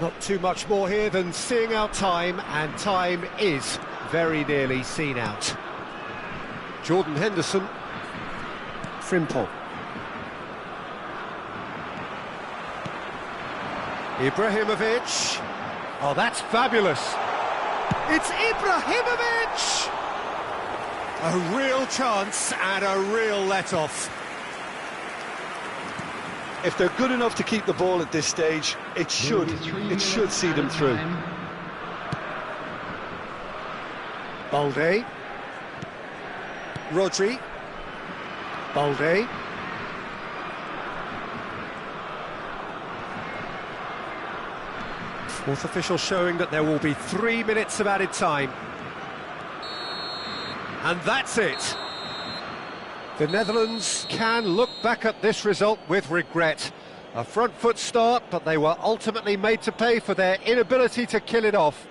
Not too much more here than seeing out time, and time is very nearly seen out. Jordan Henderson. Frimpong. Ibrahimovic. Oh, that's fabulous. It's Ibrahimovic! A real chance and a real let-off. If they're good enough to keep the ball at this stage, it should see them through. Balde. Rodri. Balde. Fourth official showing that there will be 3 minutes of added time. And that's it. The Netherlands can look back at this result with regret. A front foot start, but they were ultimately made to pay for their inability to kill it off.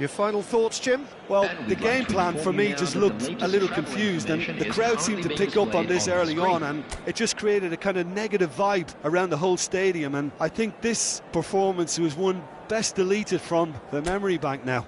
Your final thoughts, Jim? Well, the game plan for me just looked a little confused, and the crowd seemed to pick up on this early on, and it just created a kind of negative vibe around the whole stadium, and I think this performance was one best deleted from the memory bank now.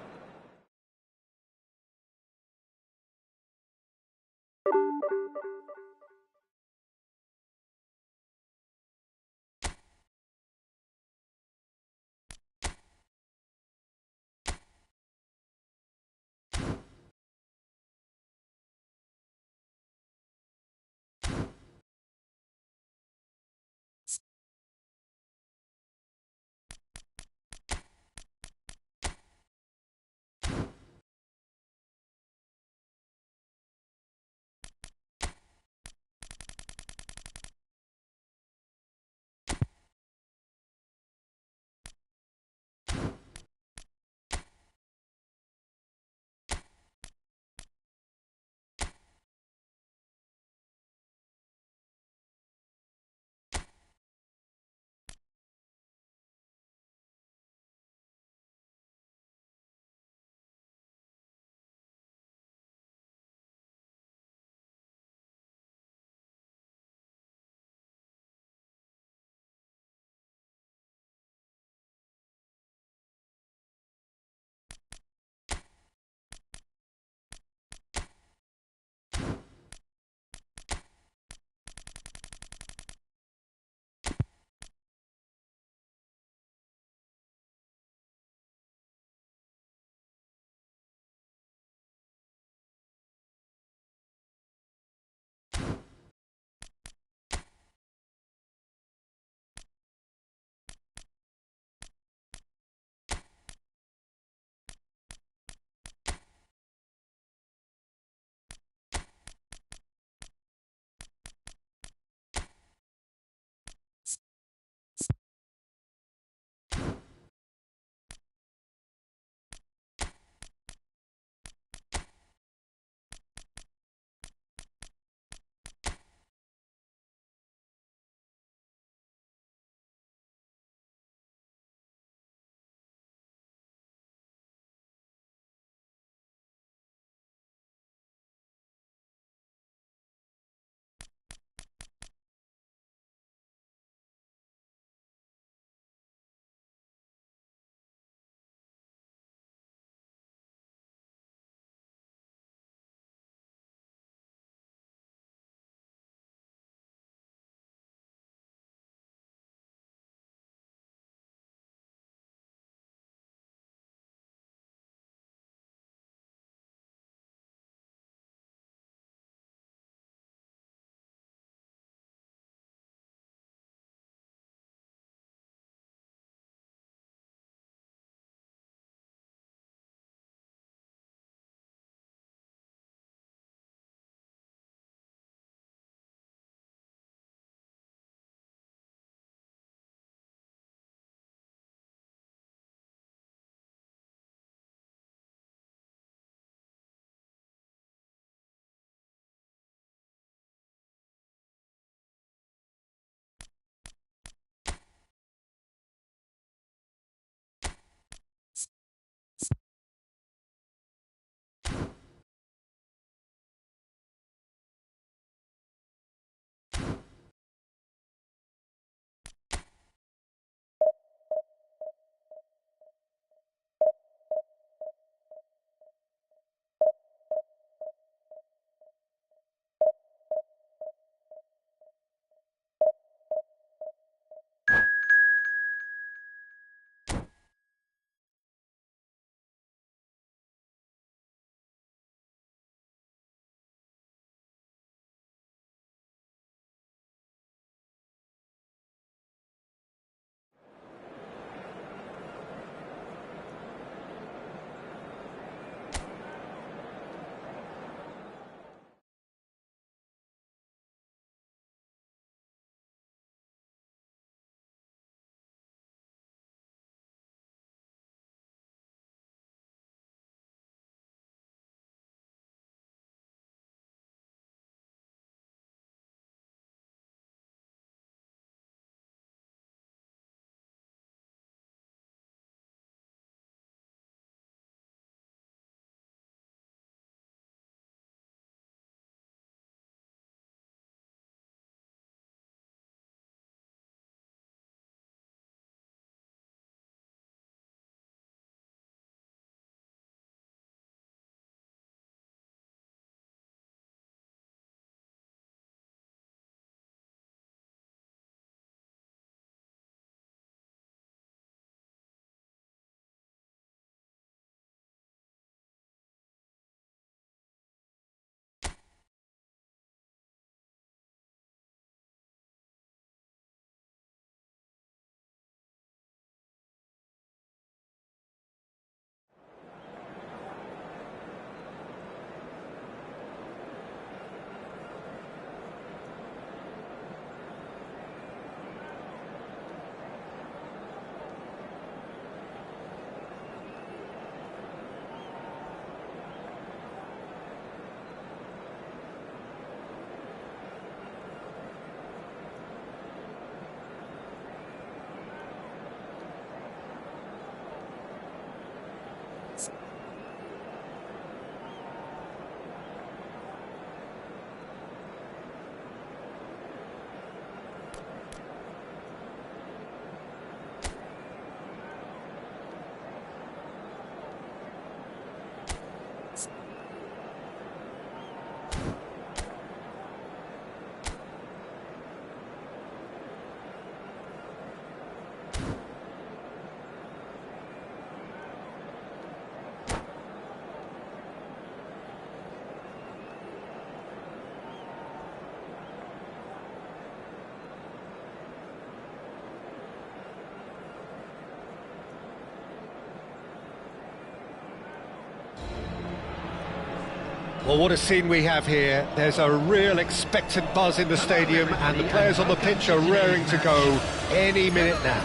Well, what a scene we have here. There's a real expectant buzz in the stadium, and the players on the pitch are raring to go any minute now.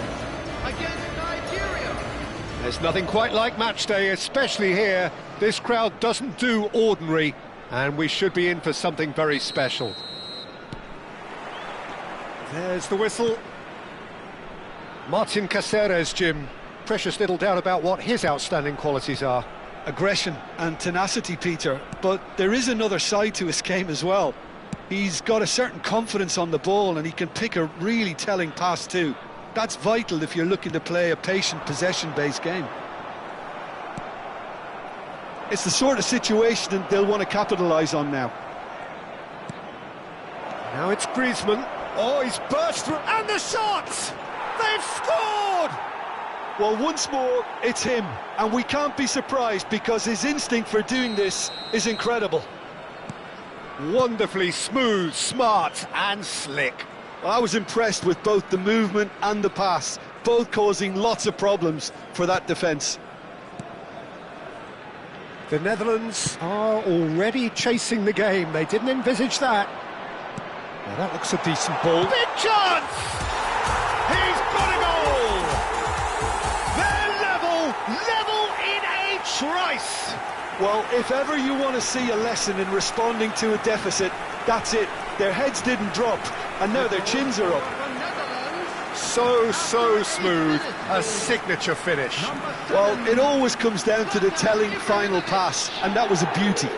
Against Nigeria. There's nothing quite like match day, especially here. This crowd doesn't do ordinary, and we should be in for something very special. There's the whistle. Martin Caceres, Jim. Precious little doubt about what his outstanding qualities are. Aggression and tenacity, Peter, but there is another side to his game as well. He's got a certain confidence on the ball, and he can pick a really telling pass too. That's vital if you're looking to play a patient, possession-based game. It's the sort of situation that they'll want to capitalise on now. Now it's Griezmann. Oh, he's burst through, and the shot! They've scored! Well, once more, it's him, and we can't be surprised because his instinct for doing this is incredible. Wonderfully smooth, smart and slick. Well, I was impressed with both the movement and the pass, both causing lots of problems for that defence. The Netherlands are already chasing the game. They didn't envisage that. Now that looks a decent ball. Big chance! He's got a goal! Level in a trice! Well, if ever you want to see a lesson in responding to a deficit, that's it. Their heads didn't drop, and now their chins are up. So smooth, a signature finish. Well, it always comes down to the telling final pass, and that was a beauty.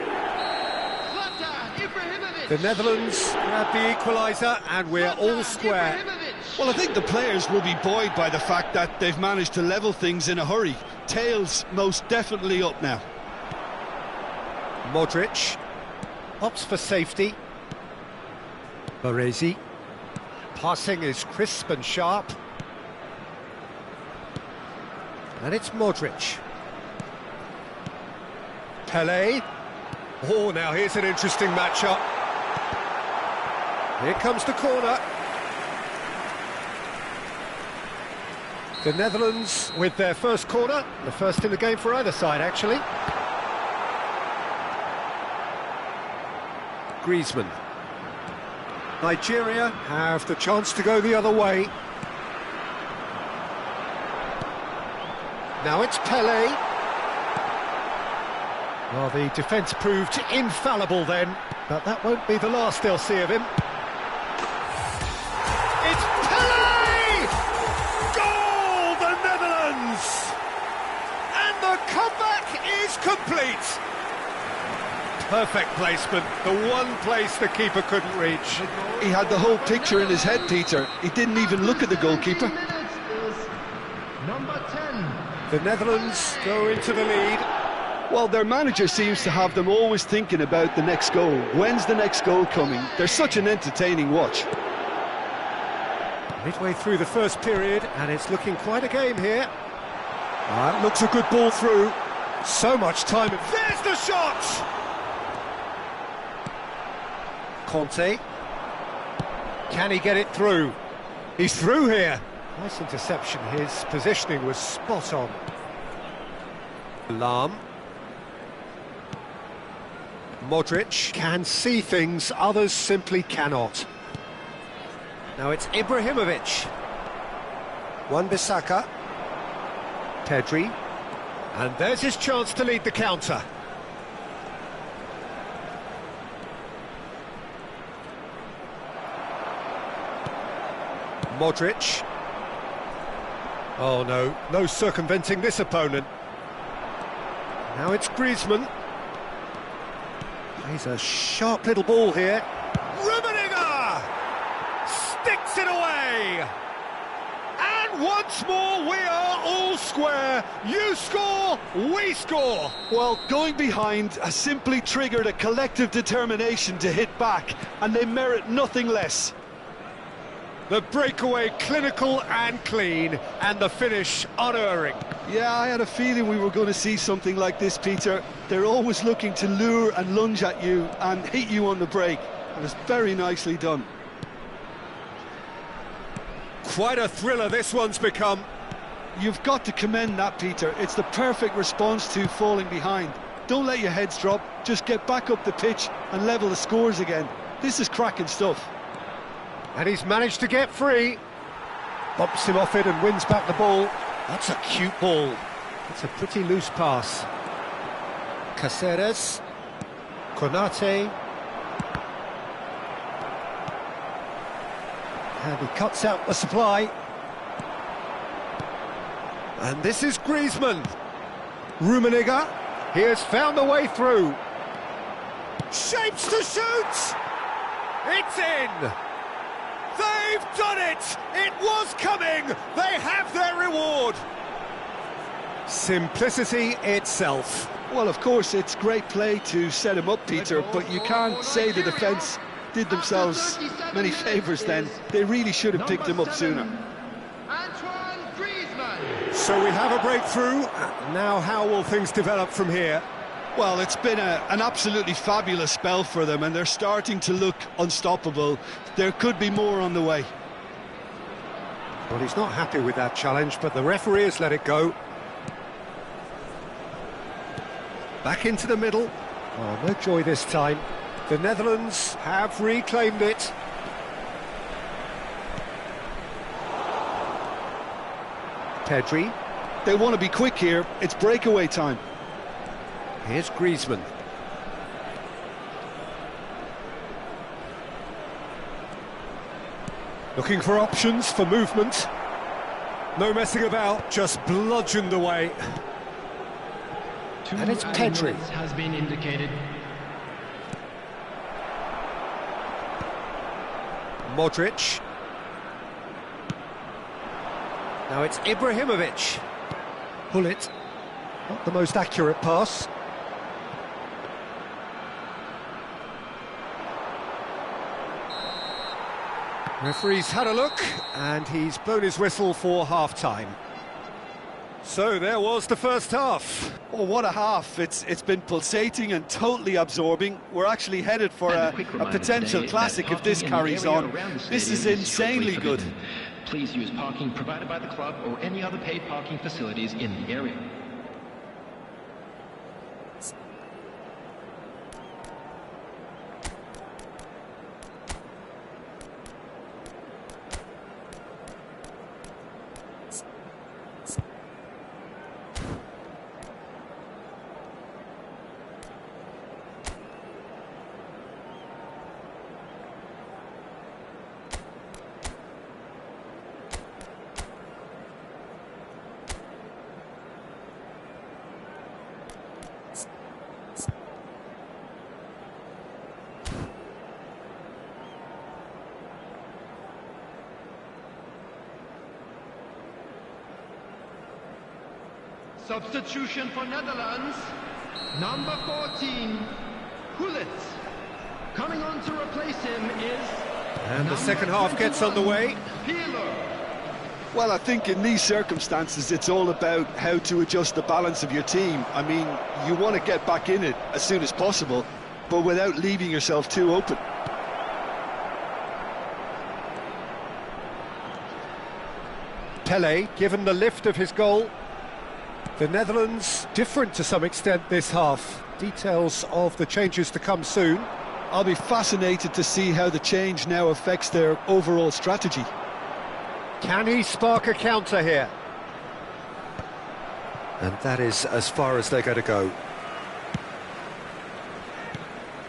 The Netherlands grab the equaliser, and we're all square. Well, I think the players will be buoyed by the fact that they've managed to level things in a hurry. Tails most definitely up now. Modric opts for safety. Baresi. Passing is crisp and sharp. And it's Modric. Pelé. Oh, now here's an interesting matchup. Here comes the corner. The Netherlands with their first corner, the first in the game for either side, actually. Griezmann. Nigeria have the chance to go the other way. Now it's Pelé. Well, the defence proved infallible then, but that won't be the last they'll see of him. It's Pelé! Goal, the Netherlands! And the comeback is complete. Perfect placement, the one place the keeper couldn't reach. He had the whole picture in his head, Peter. He didn't even look at the goalkeeper. Number 10. The Netherlands go into the lead. Well, their manager seems to have them always thinking about the next goal. When's the next goal coming? They're such an entertaining watch. Midway through the first period, and it's looking quite a game here. That looks a good ball through. So much time. There's the shot! Conte. Can he get it through? He's through here. Nice interception. His positioning was spot on. Lahm. Modric can see things others simply cannot. Now it's Ibrahimovic. Wan-Bissaka. Pedri. And there's his chance to lead the counter. Modric. Oh no, no circumventing this opponent. Now it's Griezmann. He's a sharp little ball here. Rummenigge sticks it away. And once more we are all square. You score, we score. Well, going behind has simply triggered a collective determination to hit back, and they merit nothing less. The breakaway clinical and clean, and the finish unerring. Yeah, I had a feeling we were going to see something like this, Peter. They're always looking to lure and lunge at you and hit you on the break. It was very nicely done. Quite a thriller this one's become. You've got to commend that, Peter. It's the perfect response to falling behind. Don't let your heads drop, just get back up the pitch and level the scores again. This is cracking stuff. And he's managed to get free. Bumps him off it and wins back the ball. That's a cute ball. It's a pretty loose pass. Caceres. Konate. And he cuts out the supply. And this is Griezmann. Rummenigge. He has found a way through. Shapes to shoot! It's in! They've done it! It was coming! They have their reward! Simplicity itself. Well, of course, it's great play to set him up, Peter, but you can't say the defence did themselves many favours then. They really should have picked him up sooner. So we have a breakthrough. Now how will things develop from here? Well, it's been an absolutely fabulous spell for them, and they're starting to look unstoppable. There could be more on the way. Well, he's not happy with that challenge, but the referee has let it go. Back into the middle. Oh, no joy this time. The Netherlands have reclaimed it. Pedri. They want to be quick here. It's breakaway time. Here's Griezmann. Looking for options for movement. No messing about, just bludgeoned away. And it's Pedri. Has been indicated. Modric. Now it's Ibrahimovic. Pull it. Not the most accurate pass. Referee's had a look, and he's blown his whistle for half-time. So there was the first half. Oh, what a half. It's been pulsating and totally absorbing. We're actually headed for a potential classic if this carries on. This is insanely good. Please use parking provided by the club or any other paid parking facilities in the area. Substitution for Netherlands, number 14, Gullit. Coming on to replace him is... And the second half gets underway. Well, I think in these circumstances it's all about how to adjust the balance of your team. I mean, you want to get back in it as soon as possible, but without leaving yourself too open. Pele, given the lift of his goal. The Netherlands different to some extent this half. Details of the changes to come soon. I'll be fascinated to see how the change now affects their overall strategy. Can he spark a counter here? And that is as far as they're going to go.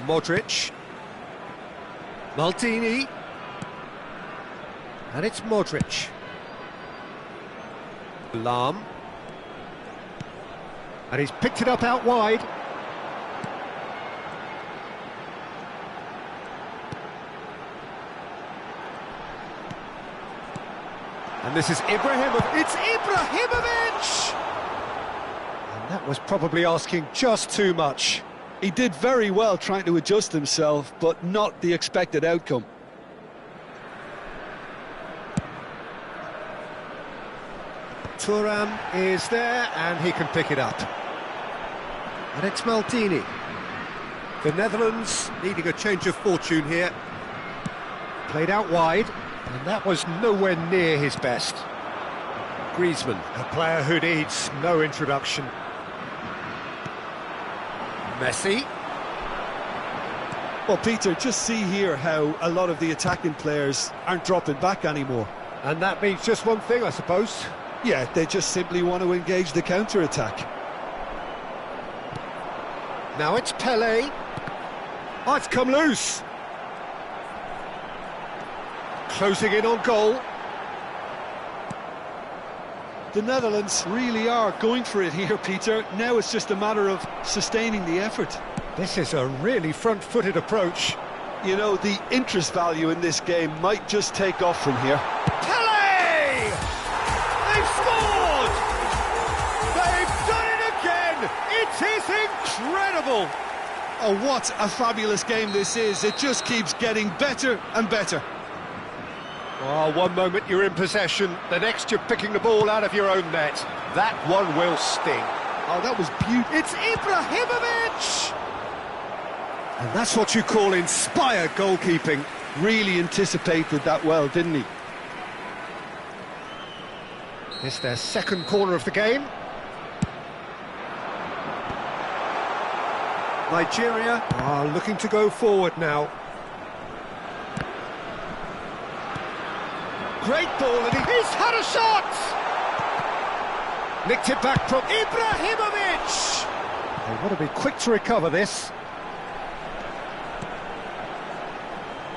Modric. Maldini. And it's Modric. Lahm. And he's picked it up out wide. And this is Ibrahimovic. It's Ibrahimovic! And that was probably asking just too much. He did very well trying to adjust himself, but not the expected outcome. Thuram is there, and he can pick it up. And it's Maldini. The Netherlands needing a change of fortune here. Played out wide, and that was nowhere near his best. Griezmann, a player who needs no introduction. Messi. Well, Peter, just see here how a lot of the attacking players aren't dropping back anymore. And that means just one thing, I suppose. Yeah, they just simply want to engage the counter-attack. Now it's Pele. Oh, it's come loose. Closing in on goal. The Netherlands really are going for it here, Peter. Now it's just a matter of sustaining the effort. This is a really front-footed approach. You know, the interest value in this game might just take off from here. Pele! They've scored! They've done it again! It is incredible! Oh, what a fabulous game this is. It just keeps getting better and better. Oh, one moment you're in possession, the next you're picking the ball out of your own net. That one will sting. Oh, that was beautiful. It's Ibrahimovic! And that's what you call inspired goalkeeping. Really anticipated that well, didn't he? It's their second corner of the game. Nigeria are looking to go forward now. Great ball, and he's had a shot! Nicked it back from Ibrahimovic! They want to be quick to recover this.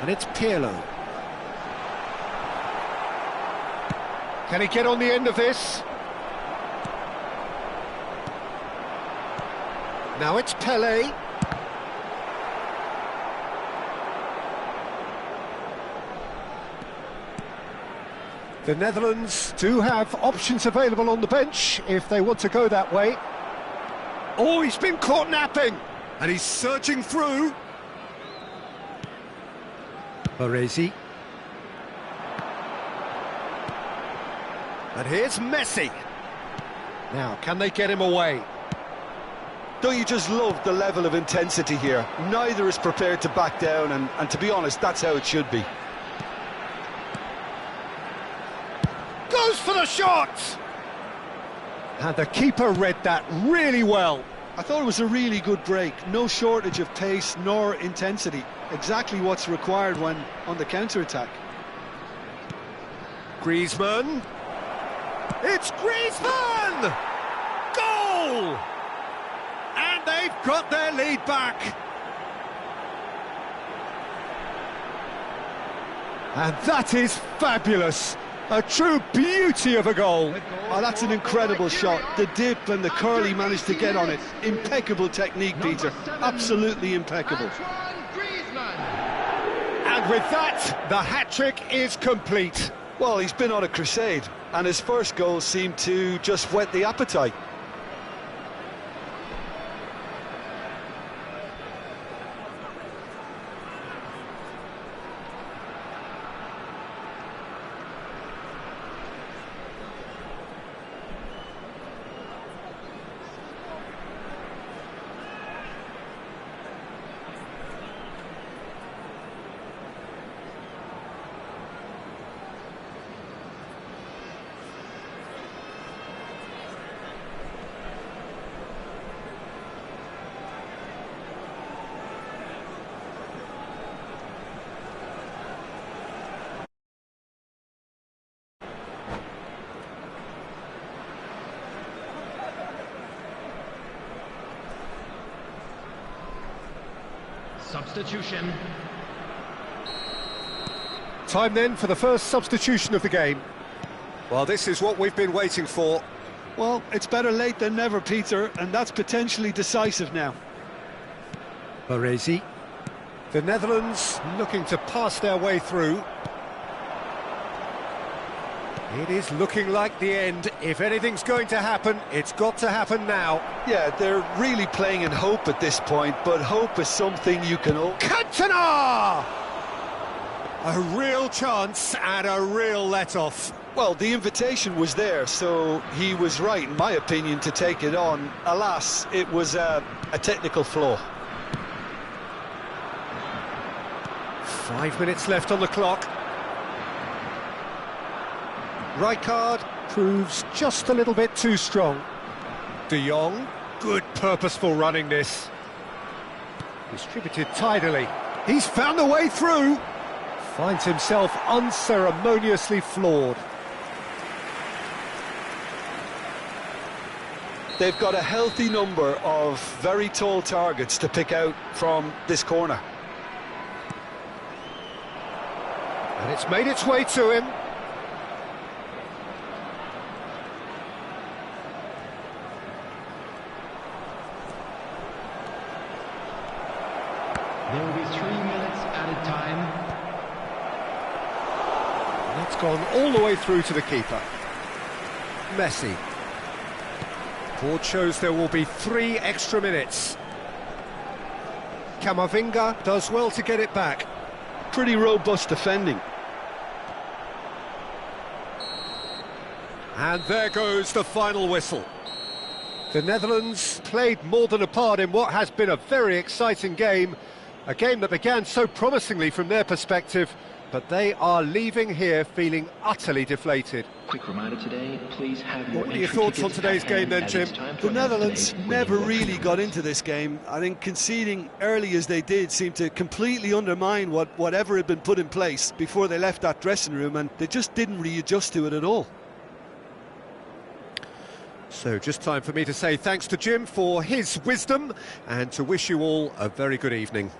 And it's Pirlo. Can he get on the end of this? Now it's Pele. The Netherlands do have options available on the bench if they want to go that way. Oh, he's been caught napping, and he's surging through. Baresi. And here's Messi. Now, can they get him away? Don't you just love the level of intensity here? Neither is prepared to back down, and to be honest, that's how it should be. Goes for the shot! And the keeper read that really well. I thought it was a really good break. No shortage of pace nor intensity. Exactly what's required when on the counter-attack. Griezmann. It's Griezmann! Goal! And they've got their lead back. And that is fabulous. A true beauty of a goal. Oh, that's an incredible shot. The dip and the curl he managed to get on it. Impeccable technique, Peter. Absolutely impeccable. And with that, the hat-trick is complete. Well, he's been on a crusade, and his first goal seemed to just whet the appetite. Substitution. Time then for the first substitution of the game. Well, this is what we've been waiting for. Well, it's better late than never, Peter, and that's potentially decisive now. Baresi. The Netherlands looking to pass their way through. It is looking like the end. If anything's going to happen, it's got to happen now. Yeah, they're really playing in hope at this point, but hope is something you can... Cantona! A real chance and a real let-off. Well, the invitation was there, so he was right, in my opinion, to take it on. Alas, it was a technical flaw. 5 minutes left on the clock. Rijkaard proves just a little bit too strong. De Jong, good purposeful running this. Distributed tidily. He's found a way through. Finds himself unceremoniously floored. They've got a healthy number of very tall targets to pick out from this corner. And it's made its way to him. There will be 3 minutes added time. That's gone all the way through to the keeper. Messi. Board shows there will be 3 extra minutes. Camavinga does well to get it back. Pretty robust defending. And there goes the final whistle. The Netherlands played more than a part in what has been a very exciting game. A game that began so promisingly from their perspective, but they are leaving here feeling utterly deflated. Quick reminder today, please have your What are your thoughts on today's game then, Jim? The Netherlands never really got into this game. I think conceding early as they did seemed to completely undermine whatever had been put in place before they left that dressing room, and they just didn't readjust to it at all. So just time for me to say thanks to Jim for his wisdom and to wish you all a very good evening.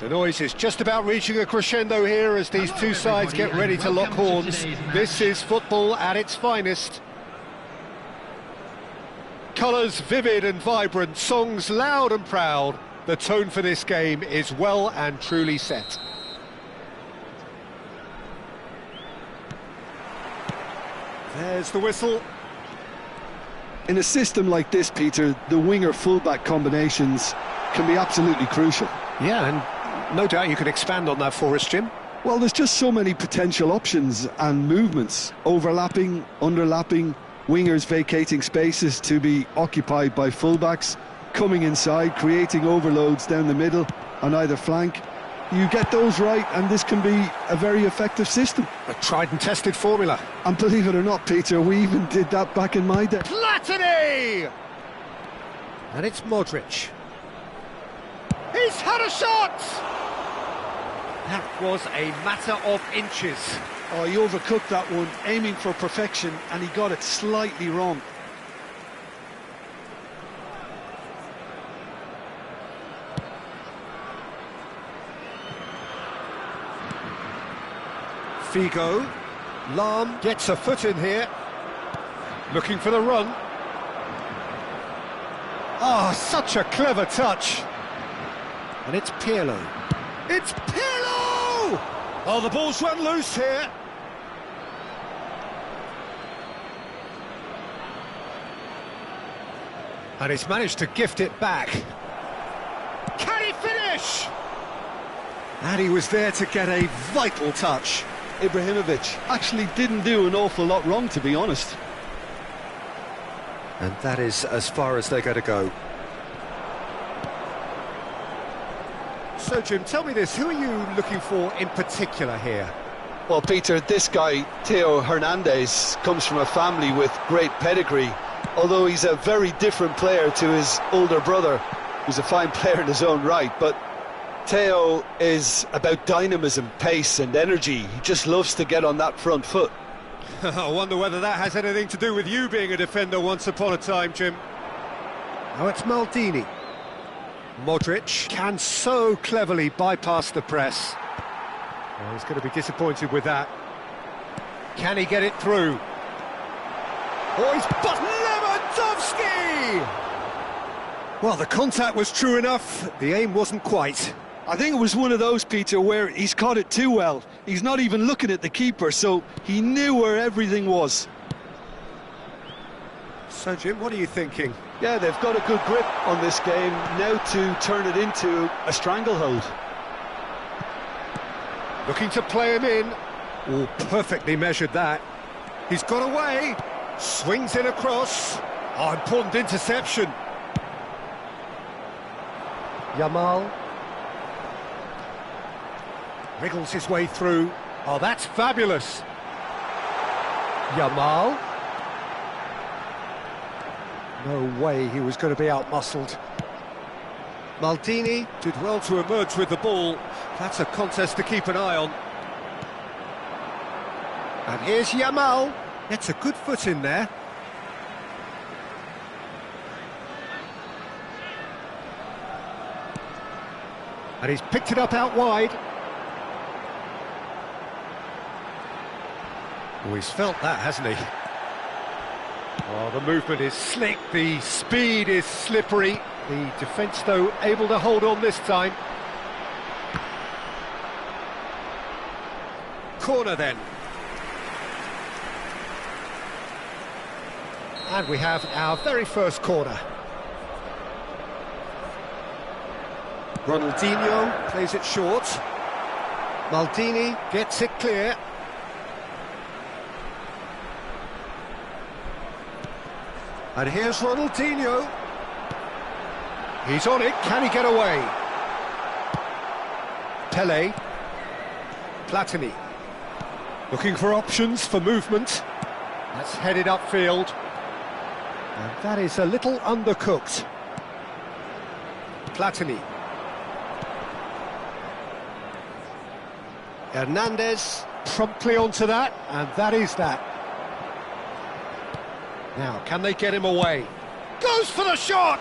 The noise is just about reaching a crescendo here as these two sides get ready to lock horns. This is football at its finest. Colours vivid and vibrant, songs loud and proud. The tone for this game is well and truly set. There's the whistle. In a system like this, Peter, the winger-fullback combinations can be absolutely crucial. Yeah, and no doubt you could expand on that for us, Jim. Well, there's just so many potential options and movements. Overlapping, underlapping, wingers vacating spaces to be occupied by fullbacks, coming inside, creating overloads down the middle on either flank. You get those right and this can be a very effective system. A tried and tested formula. And believe it or not, Peter, we even did that back in my day. Platini! And it's Modric. He's had a shot! That was a matter of inches. Oh, he overcooked that one, aiming for perfection, and he got it slightly wrong. Figo. Lahm gets a foot in here. Looking for the run. Ah, such a clever touch. And it's Pirlo. It's Pirlo! Oh, the ball's run loose here. And he's managed to gift it back. Can he finish? And he was there to get a vital touch. Ibrahimovic actually didn't do an awful lot wrong, to be honest. And that is as far as they're going to go. So, Jim, tell me this, who are you looking for in particular here? Well, Peter, this guy, Theo Hernandez, comes from a family with great pedigree, although he's a very different player to his older brother, who's a fine player in his own right. But Theo is about dynamism, pace and energy. He just loves to get on that front foot. I wonder whether that has anything to do with you being a defender once upon a time, Jim. Oh, it's Maldini. Modric can so cleverly bypass the press. Oh, he's going to be disappointed with that. Can he get it through? Oh, he's but Lewandowski! Well, the contact was true enough, the aim wasn't quite. I think it was one of those, Peter, where he's caught it too well. He's not even looking at the keeper, so he knew where everything was. So, Jim, what are you thinking? Yeah, they've got a good grip on this game, now to turn it into a stranglehold. Looking to play him in. Oh, perfectly measured that. He's got away. Swings in across. Oh, important interception. Yamal. Wriggles his way through. Oh, that's fabulous. Yamal. No way he was going to be out-muscled. Maldini did well to emerge with the ball. That's a contest to keep an eye on. And here's Yamal. Gets a good foot in there. And he's picked it up out wide. Oh, he's felt that, hasn't he? Oh, the movement is slick, the speed is slippery. The defence, though, able to hold on this time. Corner, then. And we have our very first corner. Ronaldinho plays it short. Maldini gets it clear. And here's Ronaldinho. He's on it, can he get away? Pele. Platini. Looking for options for movement. That's headed upfield. And that is a little undercooked. Platini. Hernandez promptly onto that, and that is that. Now, can they get him away? Goes for the shot!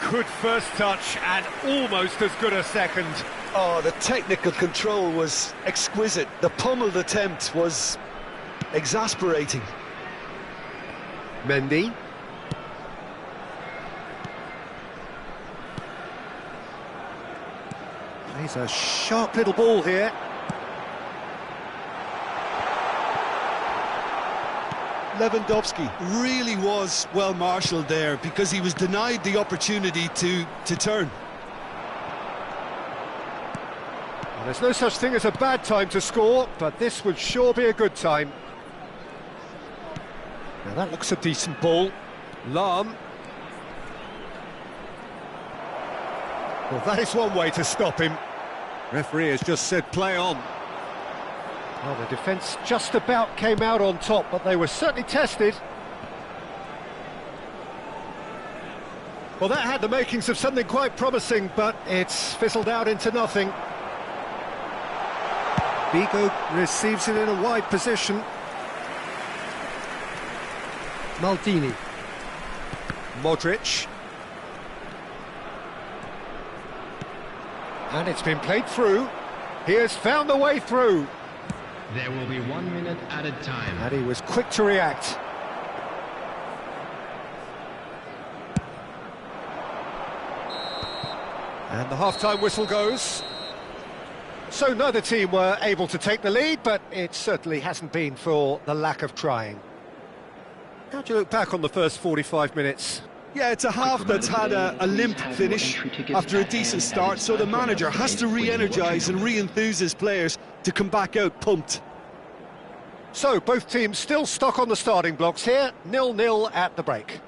Good first touch and almost as good a second. Oh, the technical control was exquisite. The pummeled attempt was exasperating. Mendy. Plays a sharp little ball here. Lewandowski really was well marshalled there because he was denied the opportunity to turn. Well, there's no such thing as a bad time to score, but this would sure be a good time. Now that looks a decent ball. Lahm. Well, that is one way to stop him. Referee has just said play on. Well, the defence just about came out on top, but they were certainly tested. Well, that had the makings of something quite promising, but it's fizzled out into nothing. Figo receives it in a wide position. Maldini. Modric. And it's been played through. He has found the way through. There will be 1 minute added time. And he was quick to react. And the half-time whistle goes. So neither team were able to take the lead, but it certainly hasn't been for the lack of trying. How do you look back on the first 45 minutes? Yeah, it's a half that's had a limp finish after a decent start, so the manager has to re-energise and re-enthuse his players to come back out pumped. So both teams still stuck on the starting blocks here, 0-0 at the break.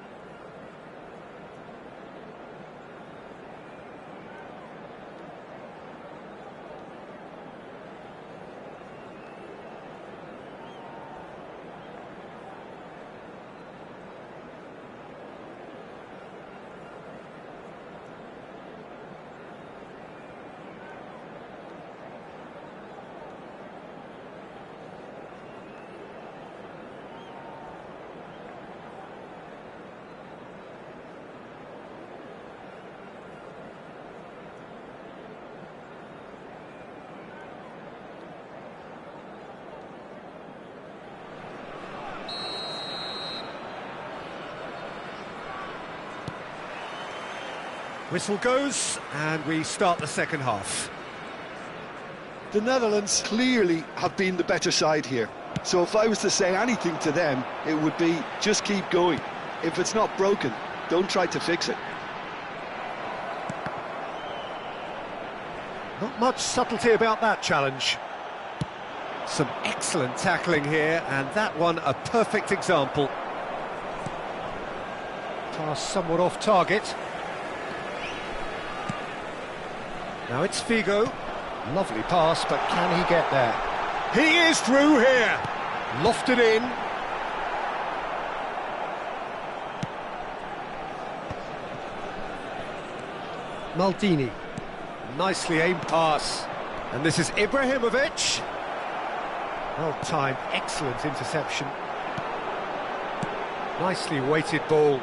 Whistle goes, and we start the second half. The Netherlands clearly have been the better side here. So if I was to say anything to them, it would be just keep going. If it's not broken, don't try to fix it. Not much subtlety about that challenge. Some excellent tackling here, and that one a perfect example. Pass somewhat off target. Now it's Figo. Lovely pass, but can he get there? He is through here. Lofted in. Maldini. Nicely aimed pass. And this is Ibrahimovic. Well timed, excellent interception. Nicely weighted ball.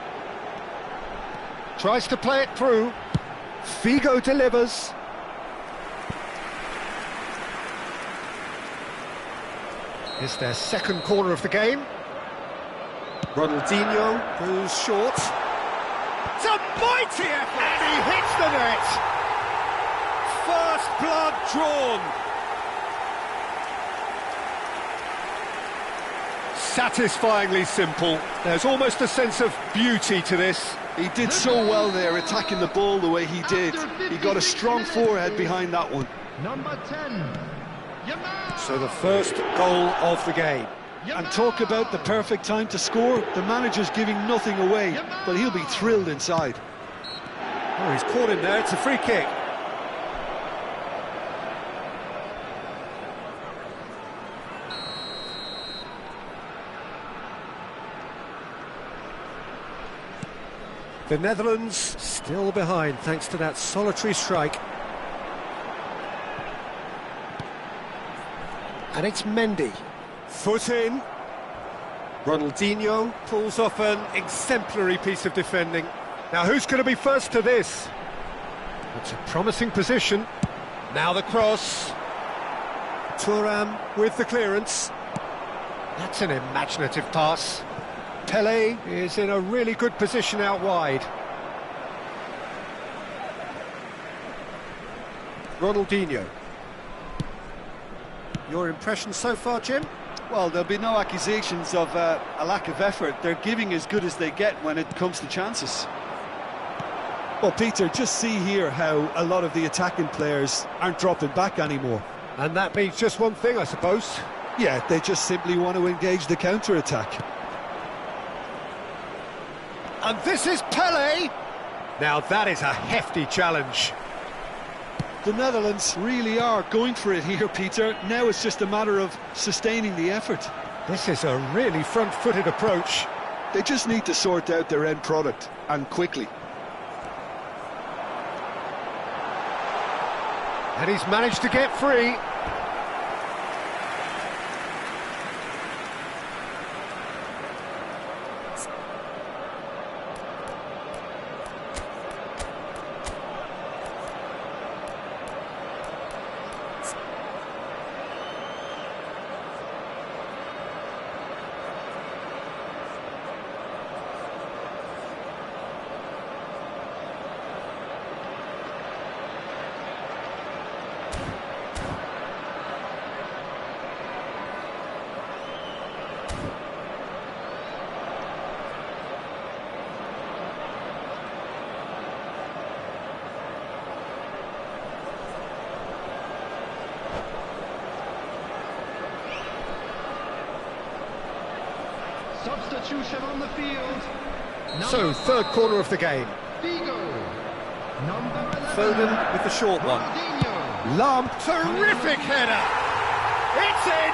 Tries to play it through. Figo delivers. It's their second corner of the game. Ronaldinho goes short. It's a mighty effort! And he hits the net! First blood drawn. Satisfyingly simple. There's almost a sense of beauty to this. He did so well there, attacking the ball the way he did. He got a strong forehead behind that one. Number 10. So the first goal of the game. And talk about the perfect time to score. The manager's giving nothing away, but he'll be thrilled inside. Oh, he's caught him there. It's a free kick. The Netherlands still behind thanks to that solitary strike. And it's Mendy. Foot in. Ronaldinho pulls off an exemplary piece of defending. Now who's going to be first to this? It's a promising position. Now the cross. Thuram with the clearance. That's an imaginative pass. Pele is in a really good position out wide. Ronaldinho. Your impression so far, Jim? Well, there'll be no accusations of a lack of effort. They're giving as good as they get when it comes to chances. Well, Peter, just see here how a lot of the attacking players aren't dropping back anymore. And that means just one thing, I suppose. Yeah, they just simply want to engage the counter-attack. And this is Pele! Now that is a hefty challenge. The Netherlands really are going for it here, Peter. Now it's just a matter of sustaining the effort. This is a really front-footed approach. They just need to sort out their end product, and quickly. And he's managed to get free. Substitution on the field. So, third corner of the game. Foden with the short one. Lamb, terrific header! It's in!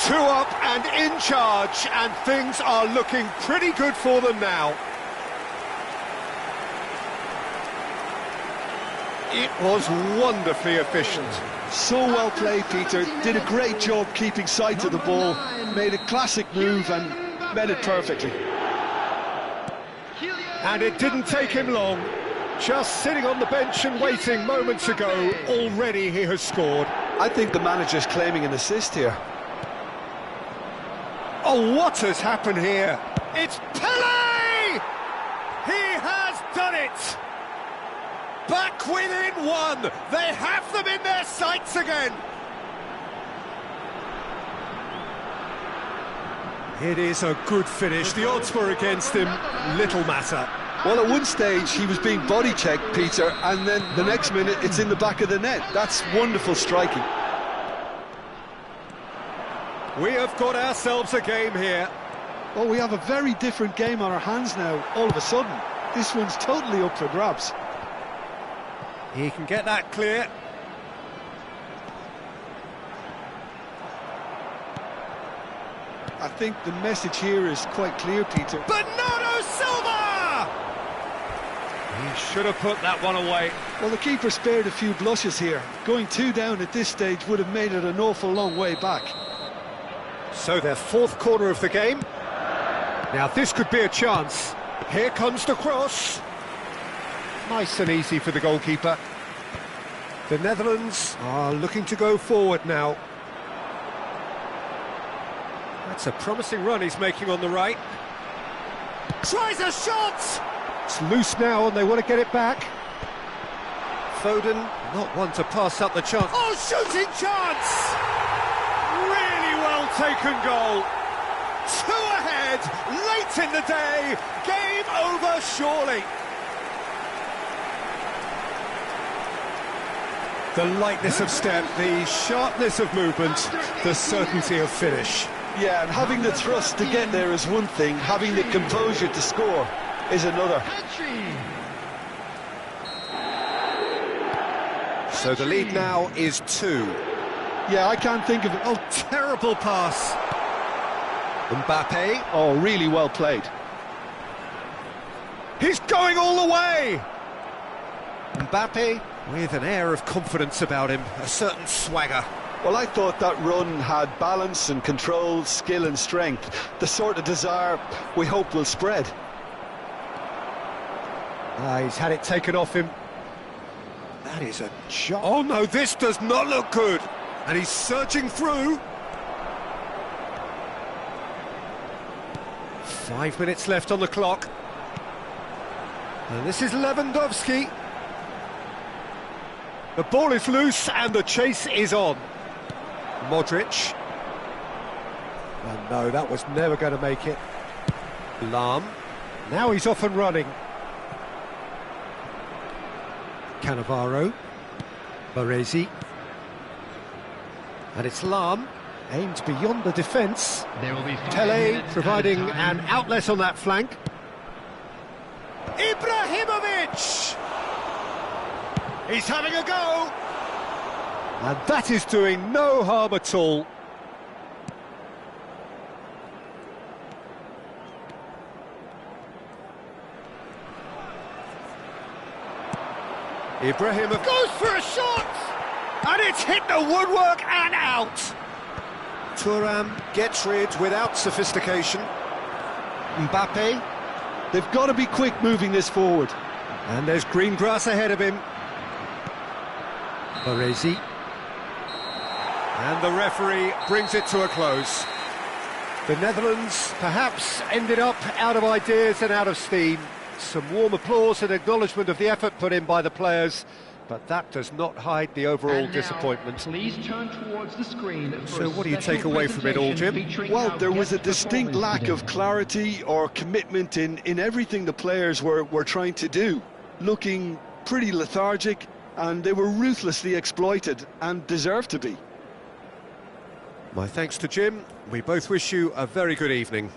2 up and in charge, and things are looking pretty good for them now. It was wonderfully efficient. So well played, Peter. Did a great job keeping sight of the ball. Made a classic move and met it perfectly. And it didn't take him long. Just sitting on the bench and waiting moments ago, already he has scored. I think the manager's claiming an assist here. Oh, what has happened here? It's Pele! He has done it! Back within 1! They have them in their sights again! It is a good finish. The odds were against him. Little matter. Well, at one stage he was being body checked, Peter, and then the next minute it's in the back of the net. That's wonderful striking. We have got ourselves a game here. Well, we have a very different game on our hands now, all of a sudden. This one's totally up for grabs. He can get that clear. I think the message here is quite clear, Peter. Bernardo Silva! He should have put that one away. Well, the keeper spared a few blushes here. Going 2 down at this stage would have made it an awful long way back. So their 4th corner of the game. Now this could be a chance. Here comes the cross. Nice and easy for the goalkeeper. The Netherlands are looking to go forward now. That's a promising run he's making on the right. Tries a shot! It's loose now and they want to get it back. Foden, not one to pass up the chance. Oh, shooting chance! Really well taken goal. 2 ahead, late in the day, game over surely. The lightness of step, the sharpness of movement, the certainty of finish. Yeah, and having the thrust to get there is one thing, having the composure to score is another. So the lead now is 2. Yeah, I can't think of it. Oh, terrible pass. Mbappe. Oh, really well played. He's going all the way! Mbappe with an air of confidence about him, a certain swagger. Well, I thought that run had balance and control, skill and strength, the sort of desire we hope will spread. He's had it taken off him. That is a shot. Oh no, this does not look good. And he's searching through. 5 minutes left on the clock. And this is Lewandowski. The ball is loose and the chase is on. Modric. And no, that was never going to make it. Lahm. Now he's off and running. Cannavaro. Baresi. And it's Lahm. Aimed beyond the defence. There will be 5 Tele minutes providing added time. an outlet on that flank. Ibrahimovic! He's having a go! And that is doing no harm at all. Ibrahimovic goes for a shot! And it's hit the woodwork and out! Thuram gets rid without sophistication. Mbappe. They've got to be quick moving this forward. And there's green grass ahead of him. Baresi. And the referee brings it to a close. The Netherlands perhaps ended up out of ideas and out of steam. Some warm applause and acknowledgement of the effort put in by the players, but that does not hide the overall And now, disappointment. Please turn towards the screen for So a what do you special take away from it all, Jim? presentation featuring Well, our there was a guest distinct performers lack today. of clarity or commitment in everything the players were trying to do. Looking pretty lethargic, and they were ruthlessly exploited, and deserved to be. My thanks to Jim. We both wish you a very good evening.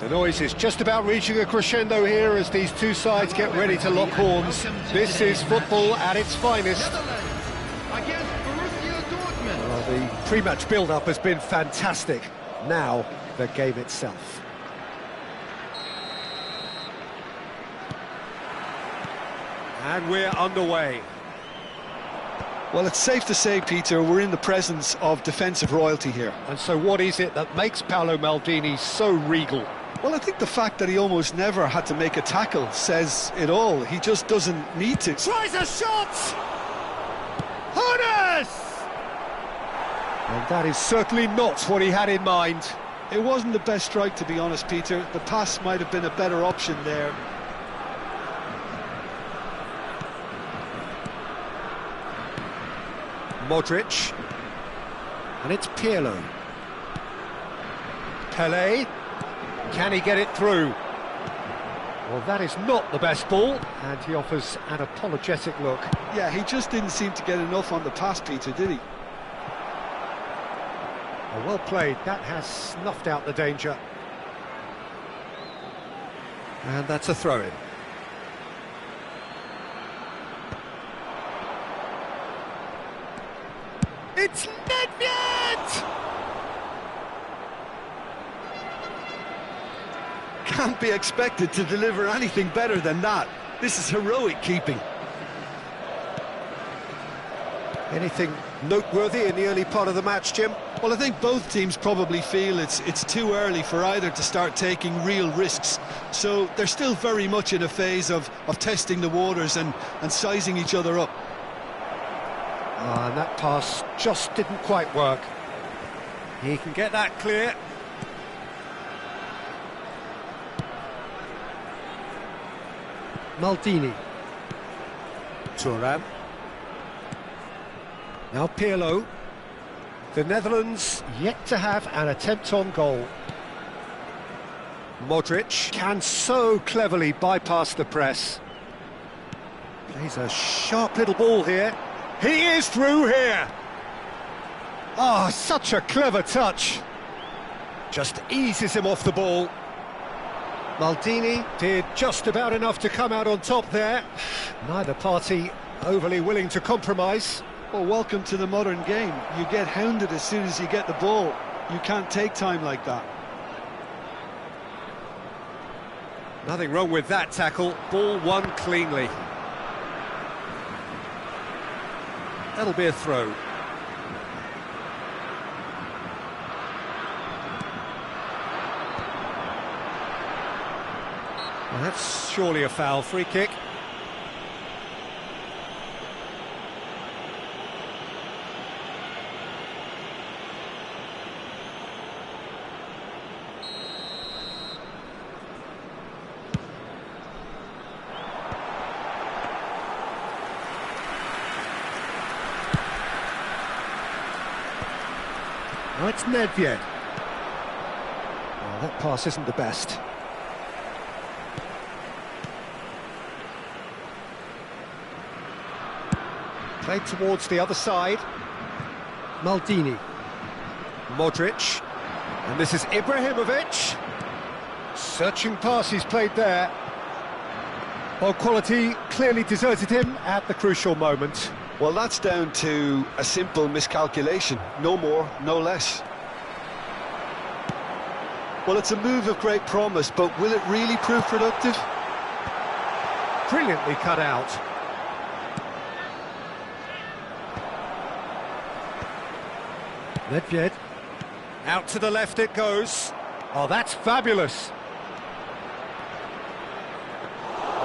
The noise is just about reaching a crescendo here as these two sides get ready to lock horns. This is football at its finest. Well, the pre-match build-up has been fantastic. Now, the game itself. And we're underway. Well, it's safe to say, Peter, we're in the presence of defensive royalty here. And so what is it that makes Paolo Maldini so regal? Well, I think the fact that he almost never had to make a tackle says it all. He just doesn't need to. Tries a shot! Harness! And that is certainly not what he had in mind. It wasn't the best strike, to be honest, Peter. The pass might have been a better option there. Modric. And it's Pirlo. Pelé. Can he get it through? Well, that is not the best ball, and he offers an apologetic look. Yeah, he just didn't seem to get enough on the pass, Peter, did he? Well played, that has snuffed out the danger. And that's a throw-in. It's Nedved! Can't be expected to deliver anything better than that. This is heroic keeping. Anything noteworthy in the early part of the match, Jim? Well, I think both teams probably feel it's too early for either to start taking real risks. So they're still very much in a phase of testing the waters and sizing each other up. And that pass just didn't quite work. He can get that clear. Maldini. Thuram. Now Pirlo. The Netherlands yet to have an attempt on goal. Modric can so cleverly bypass the press. Plays a sharp little ball here. He is through here! Oh, such a clever touch. Just eases him off the ball. Maldini did just about enough to come out on top there. Neither party overly willing to compromise. Well, welcome to the modern game. You get hounded as soon as you get the ball. You can't take time like that. Nothing wrong with that tackle. Ball won cleanly. That'll be a throw. Well, that's surely a foul. Free kick. Now it's Nedved. Well, that pass isn't the best. Played towards the other side. Maldini. Modric. And this is Ibrahimovic. Searching pass he's played there. Well, quality clearly deserted him at the crucial moment. Well, that's down to a simple miscalculation. No more, no less. Well, it's a move of great promise, but will it really prove productive? Brilliantly cut out. Nedved. Out to the left it goes. Oh, that's fabulous.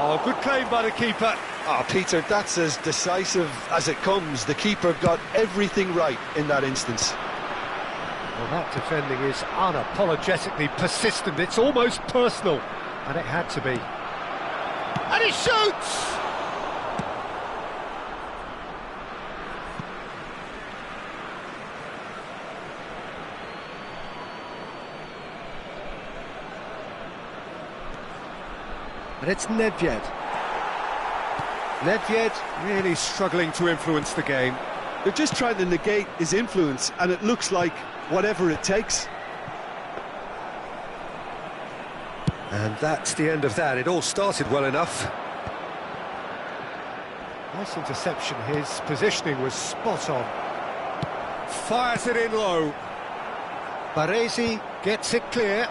Oh, good claim by the keeper. Oh, Peter, that's as decisive as it comes. The keeper got everything right in that instance. Well, that defending is unapologetically persistent. It's almost personal, and it had to be. And he shoots! And it's Nedved. Nedved really struggling to influence the game. They're just trying to negate his influence, and it looks like whatever it takes. And that's the end of that. It all started well enough. Nice interception. His positioning was spot on. Fires it in low. Baresi gets it clear.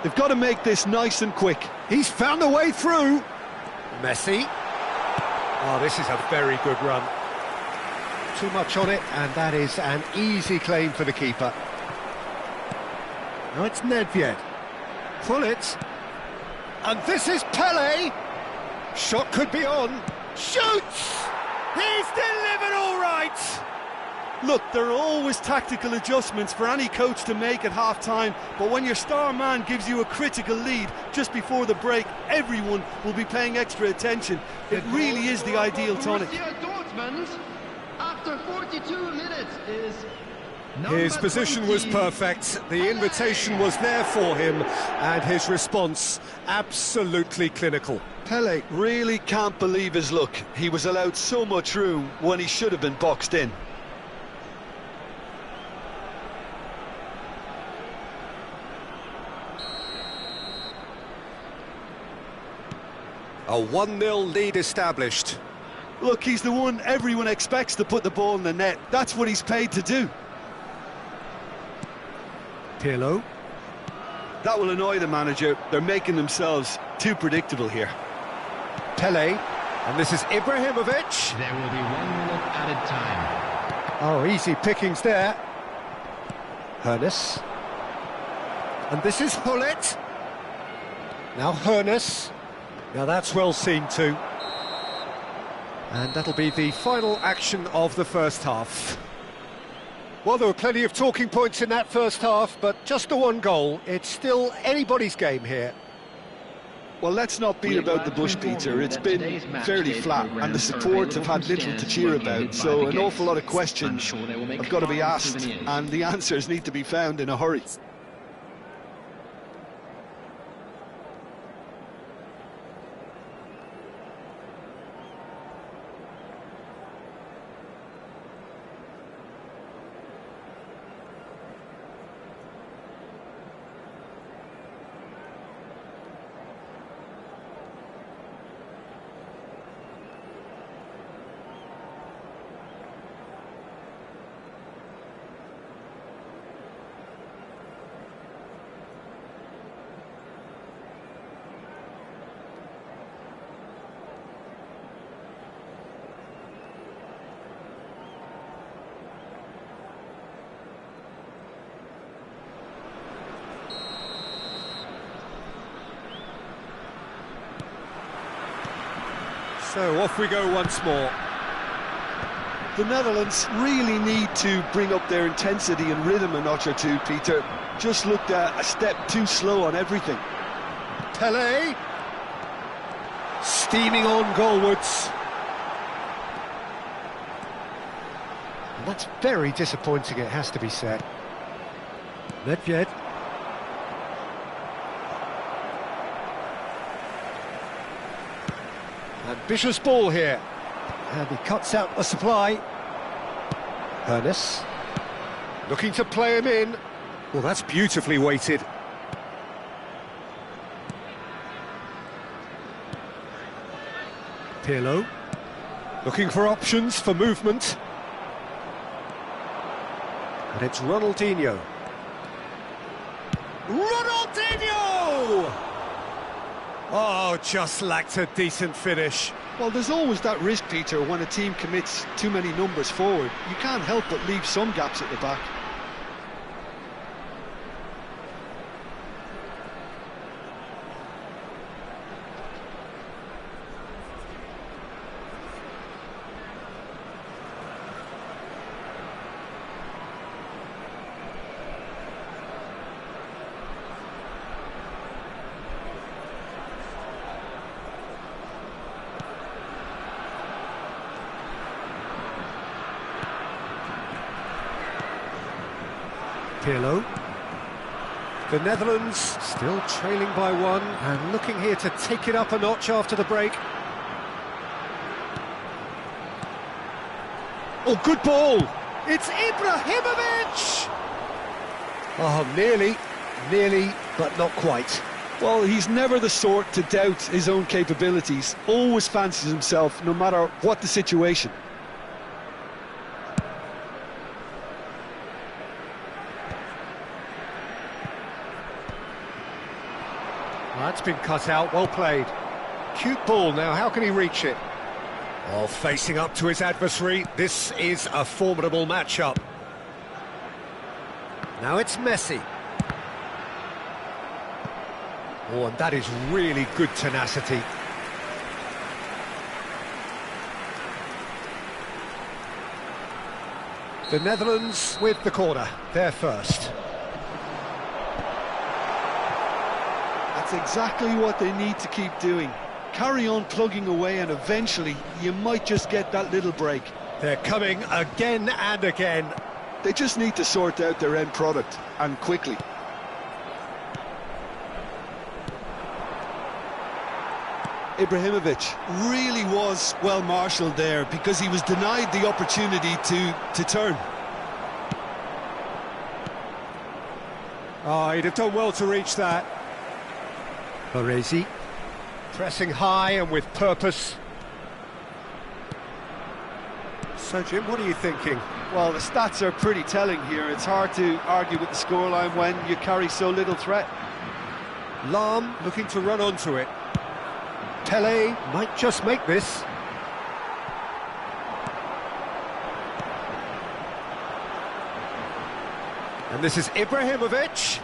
They've got to make this nice and quick. He's found a way through. Messi. Oh, this is a very good run. Too much on it, and that is an easy claim for the keeper. Now it's Nedved. Pull it. And this is Pele. Shot could be on. Shoots! He's delivered all right! Look, there are always tactical adjustments for any coach to make at half-time, but when your star man gives you a critical lead just before the break, everyone will be paying extra attention. It really is the ideal tonic. Dortmund, after 42 minutes, is his position was perfect, the invitation was there for him, and his response absolutely clinical. Pele really can't believe his luck. He was allowed so much room when he should have been boxed in. A 1-0 lead established. Look, he's the one everyone expects to put the ball in the net. That's what he's paid to do. Pirlo. That will annoy the manager. They're making themselves too predictable here. Pele. And this is Ibrahimovic. There will be 1 minute added time. Oh, easy pickings there. Hoeneß. And this is Hullet. Now Hoeneß. Now that's well seen too. And that'll be the final action of the first half. Well, there were plenty of talking points in that first half, but just the one goal. It's still anybody's game here. Well, let's not beat about the bush, Peter. It's been fairly flat, and the support have had little to cheer about, so an awful lot of questions have got to be asked, and the answers need to be found in a hurry. So off we go once more. The Netherlands really need to bring up their intensity and rhythm a notch or two, Peter. Just looked a step too slow on everything. Pele. Steaming on goalwards. And that's very disappointing, it has to be said. Nedved. Ambitious ball here. And he cuts out the supply. Hoeneß. Looking to play him in. Well, that's beautifully weighted. Pirlo. Looking for options for movement. And it's Ronaldinho. Ronaldinho! Oh, just lacked a decent finish. Well, there's always that risk, Peter, when a team commits too many numbers forward. You can't help but leave some gaps at the back. Pirlo. The Netherlands still trailing by one and looking here to take it up a notch after the break. Oh, good ball! It's Ibrahimovic! Oh, nearly, but not quite. Well, he's never the sort to doubt his own capabilities. Always fancies himself, no matter what the situation. That's been cut out, well played. Cute ball now, how can he reach it? Oh, facing up to his adversary, this is a formidable matchup. Now it's Messi. Oh, and that is really good tenacity. The Netherlands with the corner, they're first. That's exactly what they need to keep doing. Carry on plugging away and eventually you might just get that little break. They're coming again and again. They just need to sort out their end product, and quickly. Ibrahimovic really was well marshalled there because he was denied the opportunity to turn. Oh, he'd have done well to reach that. Baresi, pressing high and with purpose. So, Jim, what are you thinking? Well, the stats are pretty telling here. It's hard to argue with the scoreline when you carry so little threat. Lahm looking to run onto it. Pele might just make this. And this is Ibrahimovic.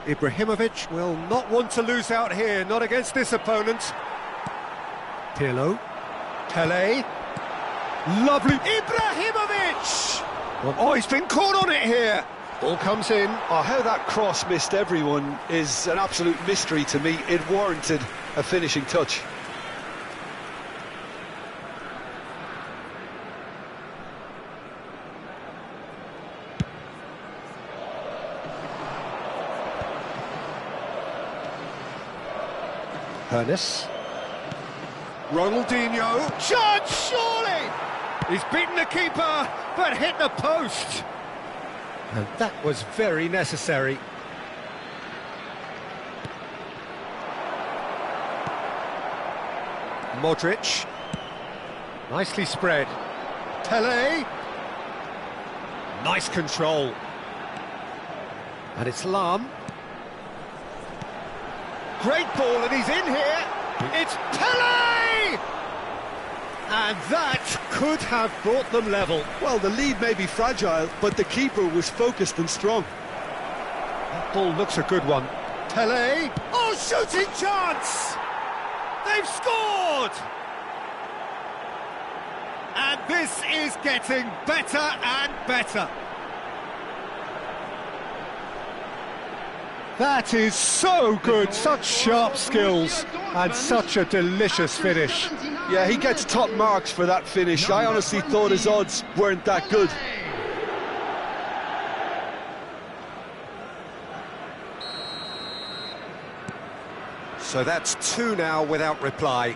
Ibrahimovic will not want to lose out here, not against this opponent. Pirlo. Pele. Lovely. Ibrahimovic! Well, oh, he's been caught on it here. Ball comes in. Oh, how that cross missed everyone is an absolute mystery to me. It warranted a finishing touch. Ernest. Ronaldinho. Chance, surely! He's beaten the keeper, but hit the post. And that was very necessary. Modric. Nicely spread. Pele. Nice control. And it's Lahm. Great ball, and he's in here. It's Pele! And that could have brought them level. Well, the lead may be fragile, but the keeper was focused and strong. That ball looks a good one. Pele. Oh, shooting chance! They've scored! And this is getting better and better. That is so good, such sharp skills and such a delicious finish. Yeah, he gets top marks for that finish. I honestly thought his odds weren't that good. So that's two now without reply.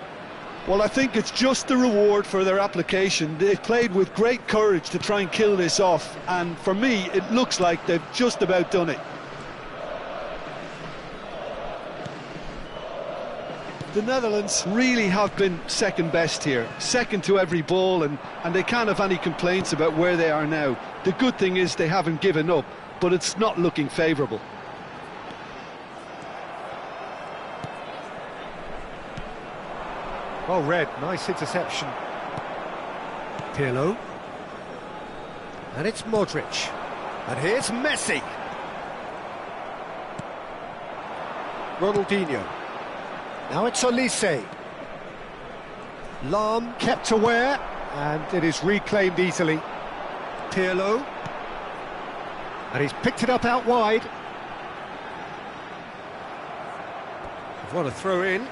Well, I think it's just the reward for their application. They've played with great courage to try and kill this off, and for me, it looks like they've just about done it. The Netherlands really have been second best here, second to every ball, and they can't have any complaints about where they are now. The good thing is they haven't given up, but it's not looking favourable. Well read, nice interception. Pirlo. And it's Modric. And here's Messi. Ronaldinho. Now it's Olise. Lahm kept aware, and it is reclaimed easily. Pirlo. And he's picked it up out wide. What a throw in.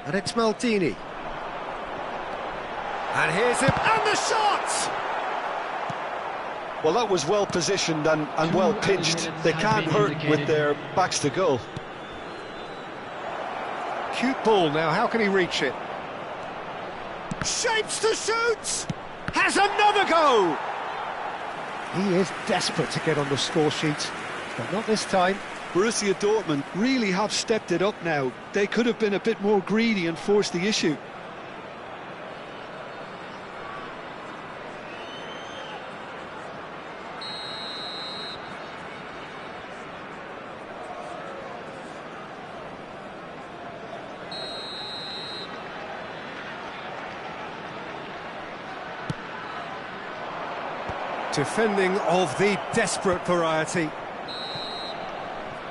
And it's Maldini. And here's him, and the shot! Well, that was well positioned and well pitched. They can't hurt with their backs to goal. Cute ball now, how can he reach it? Shapes to shoot! Has another go! He is desperate to get on the score sheet, but not this time. Borussia Dortmund really have stepped it up now. They could have been a bit more greedy and forced the issue. Defending of the desperate variety.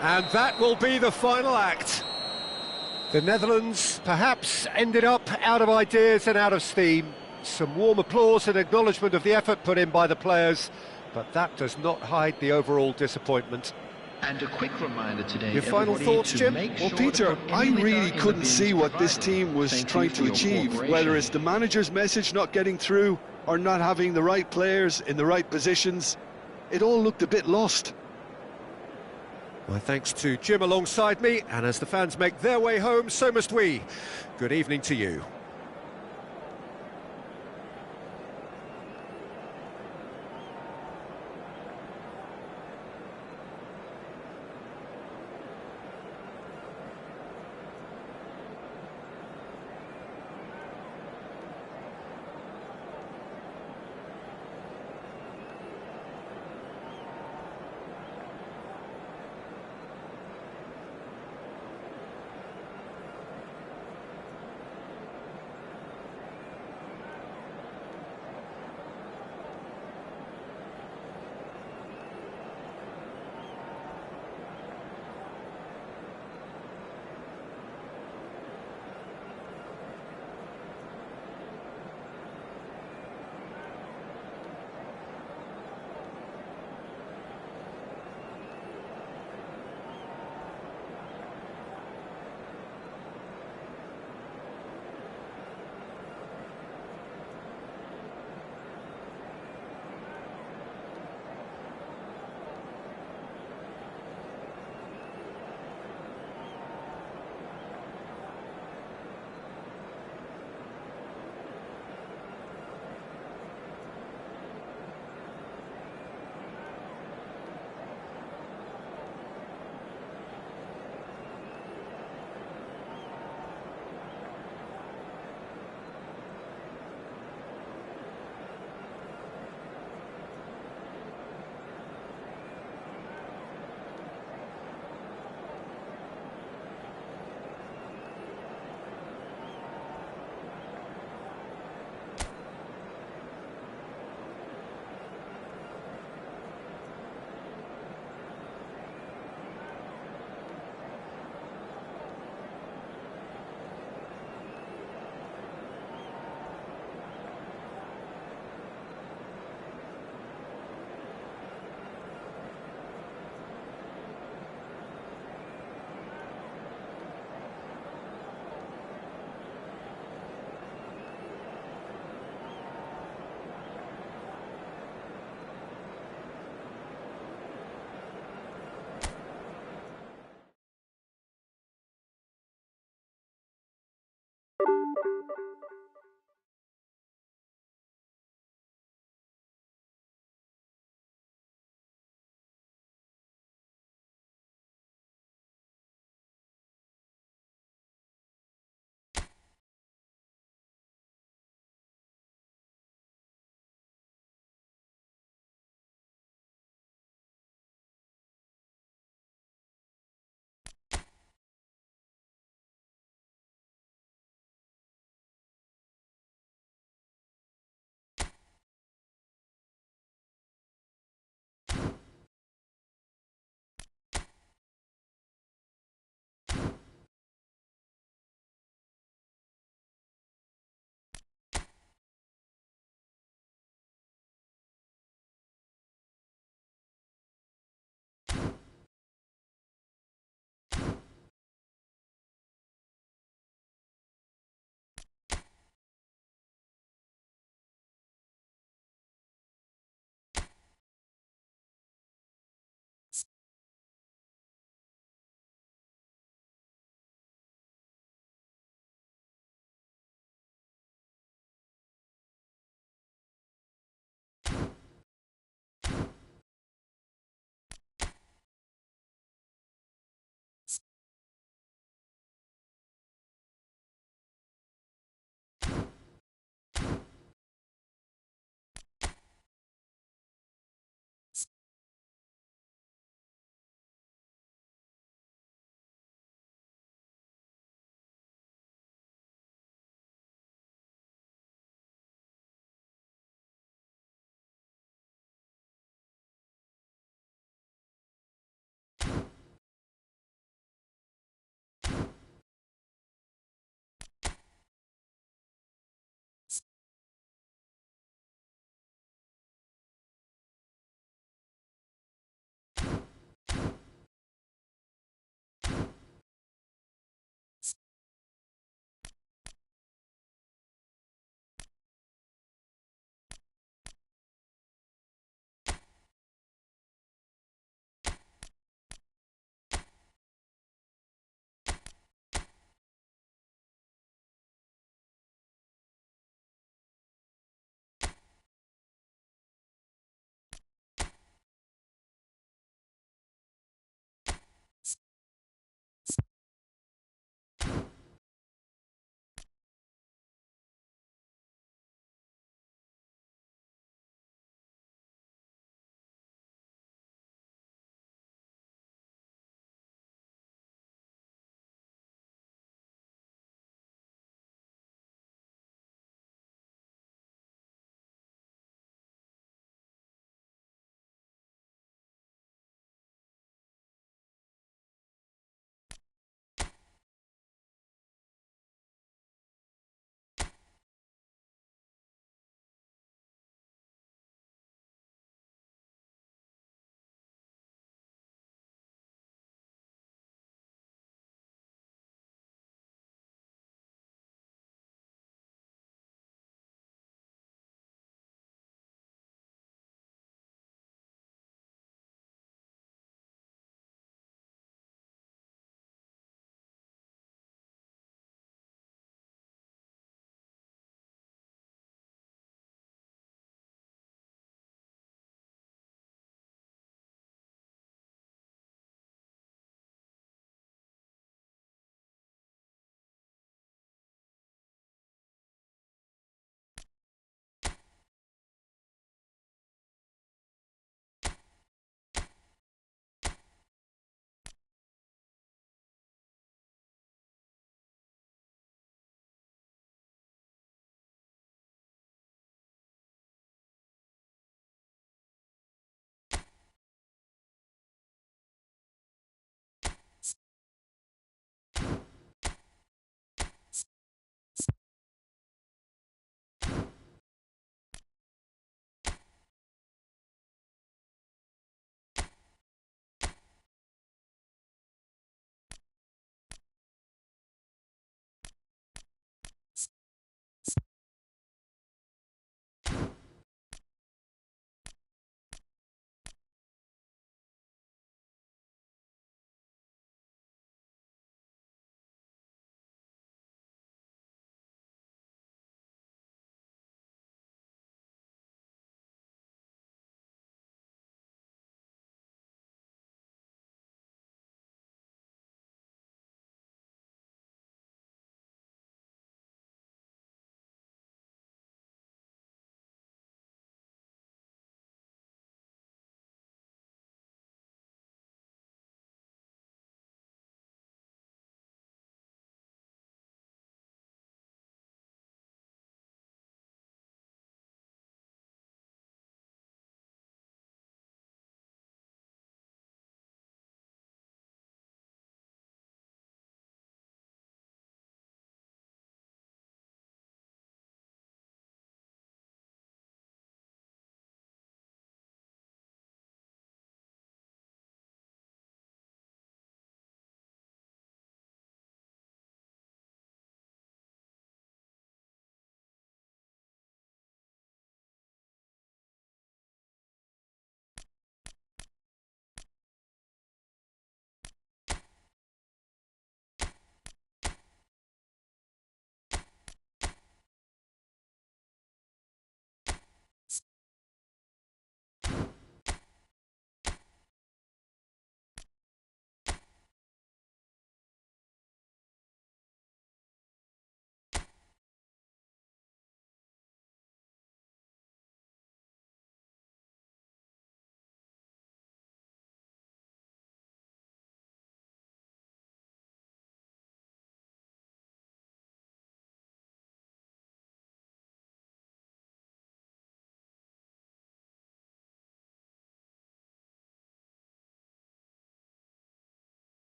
And that will be the final act. The Netherlands perhaps ended up out of ideas and out of steam. Some warm applause and acknowledgement of the effort put in by the players, but that does not hide the overall disappointment. And a quick reminder today, your final thoughts, Jim? Well, Peter, I really couldn't see what this team was trying to achieve, whether it's the manager's message not getting through or not having the right players in the right positions. It all looked a bit lost. My thanks to Jim alongside me, and as the fans make their way home, so must we. Good evening to you.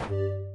you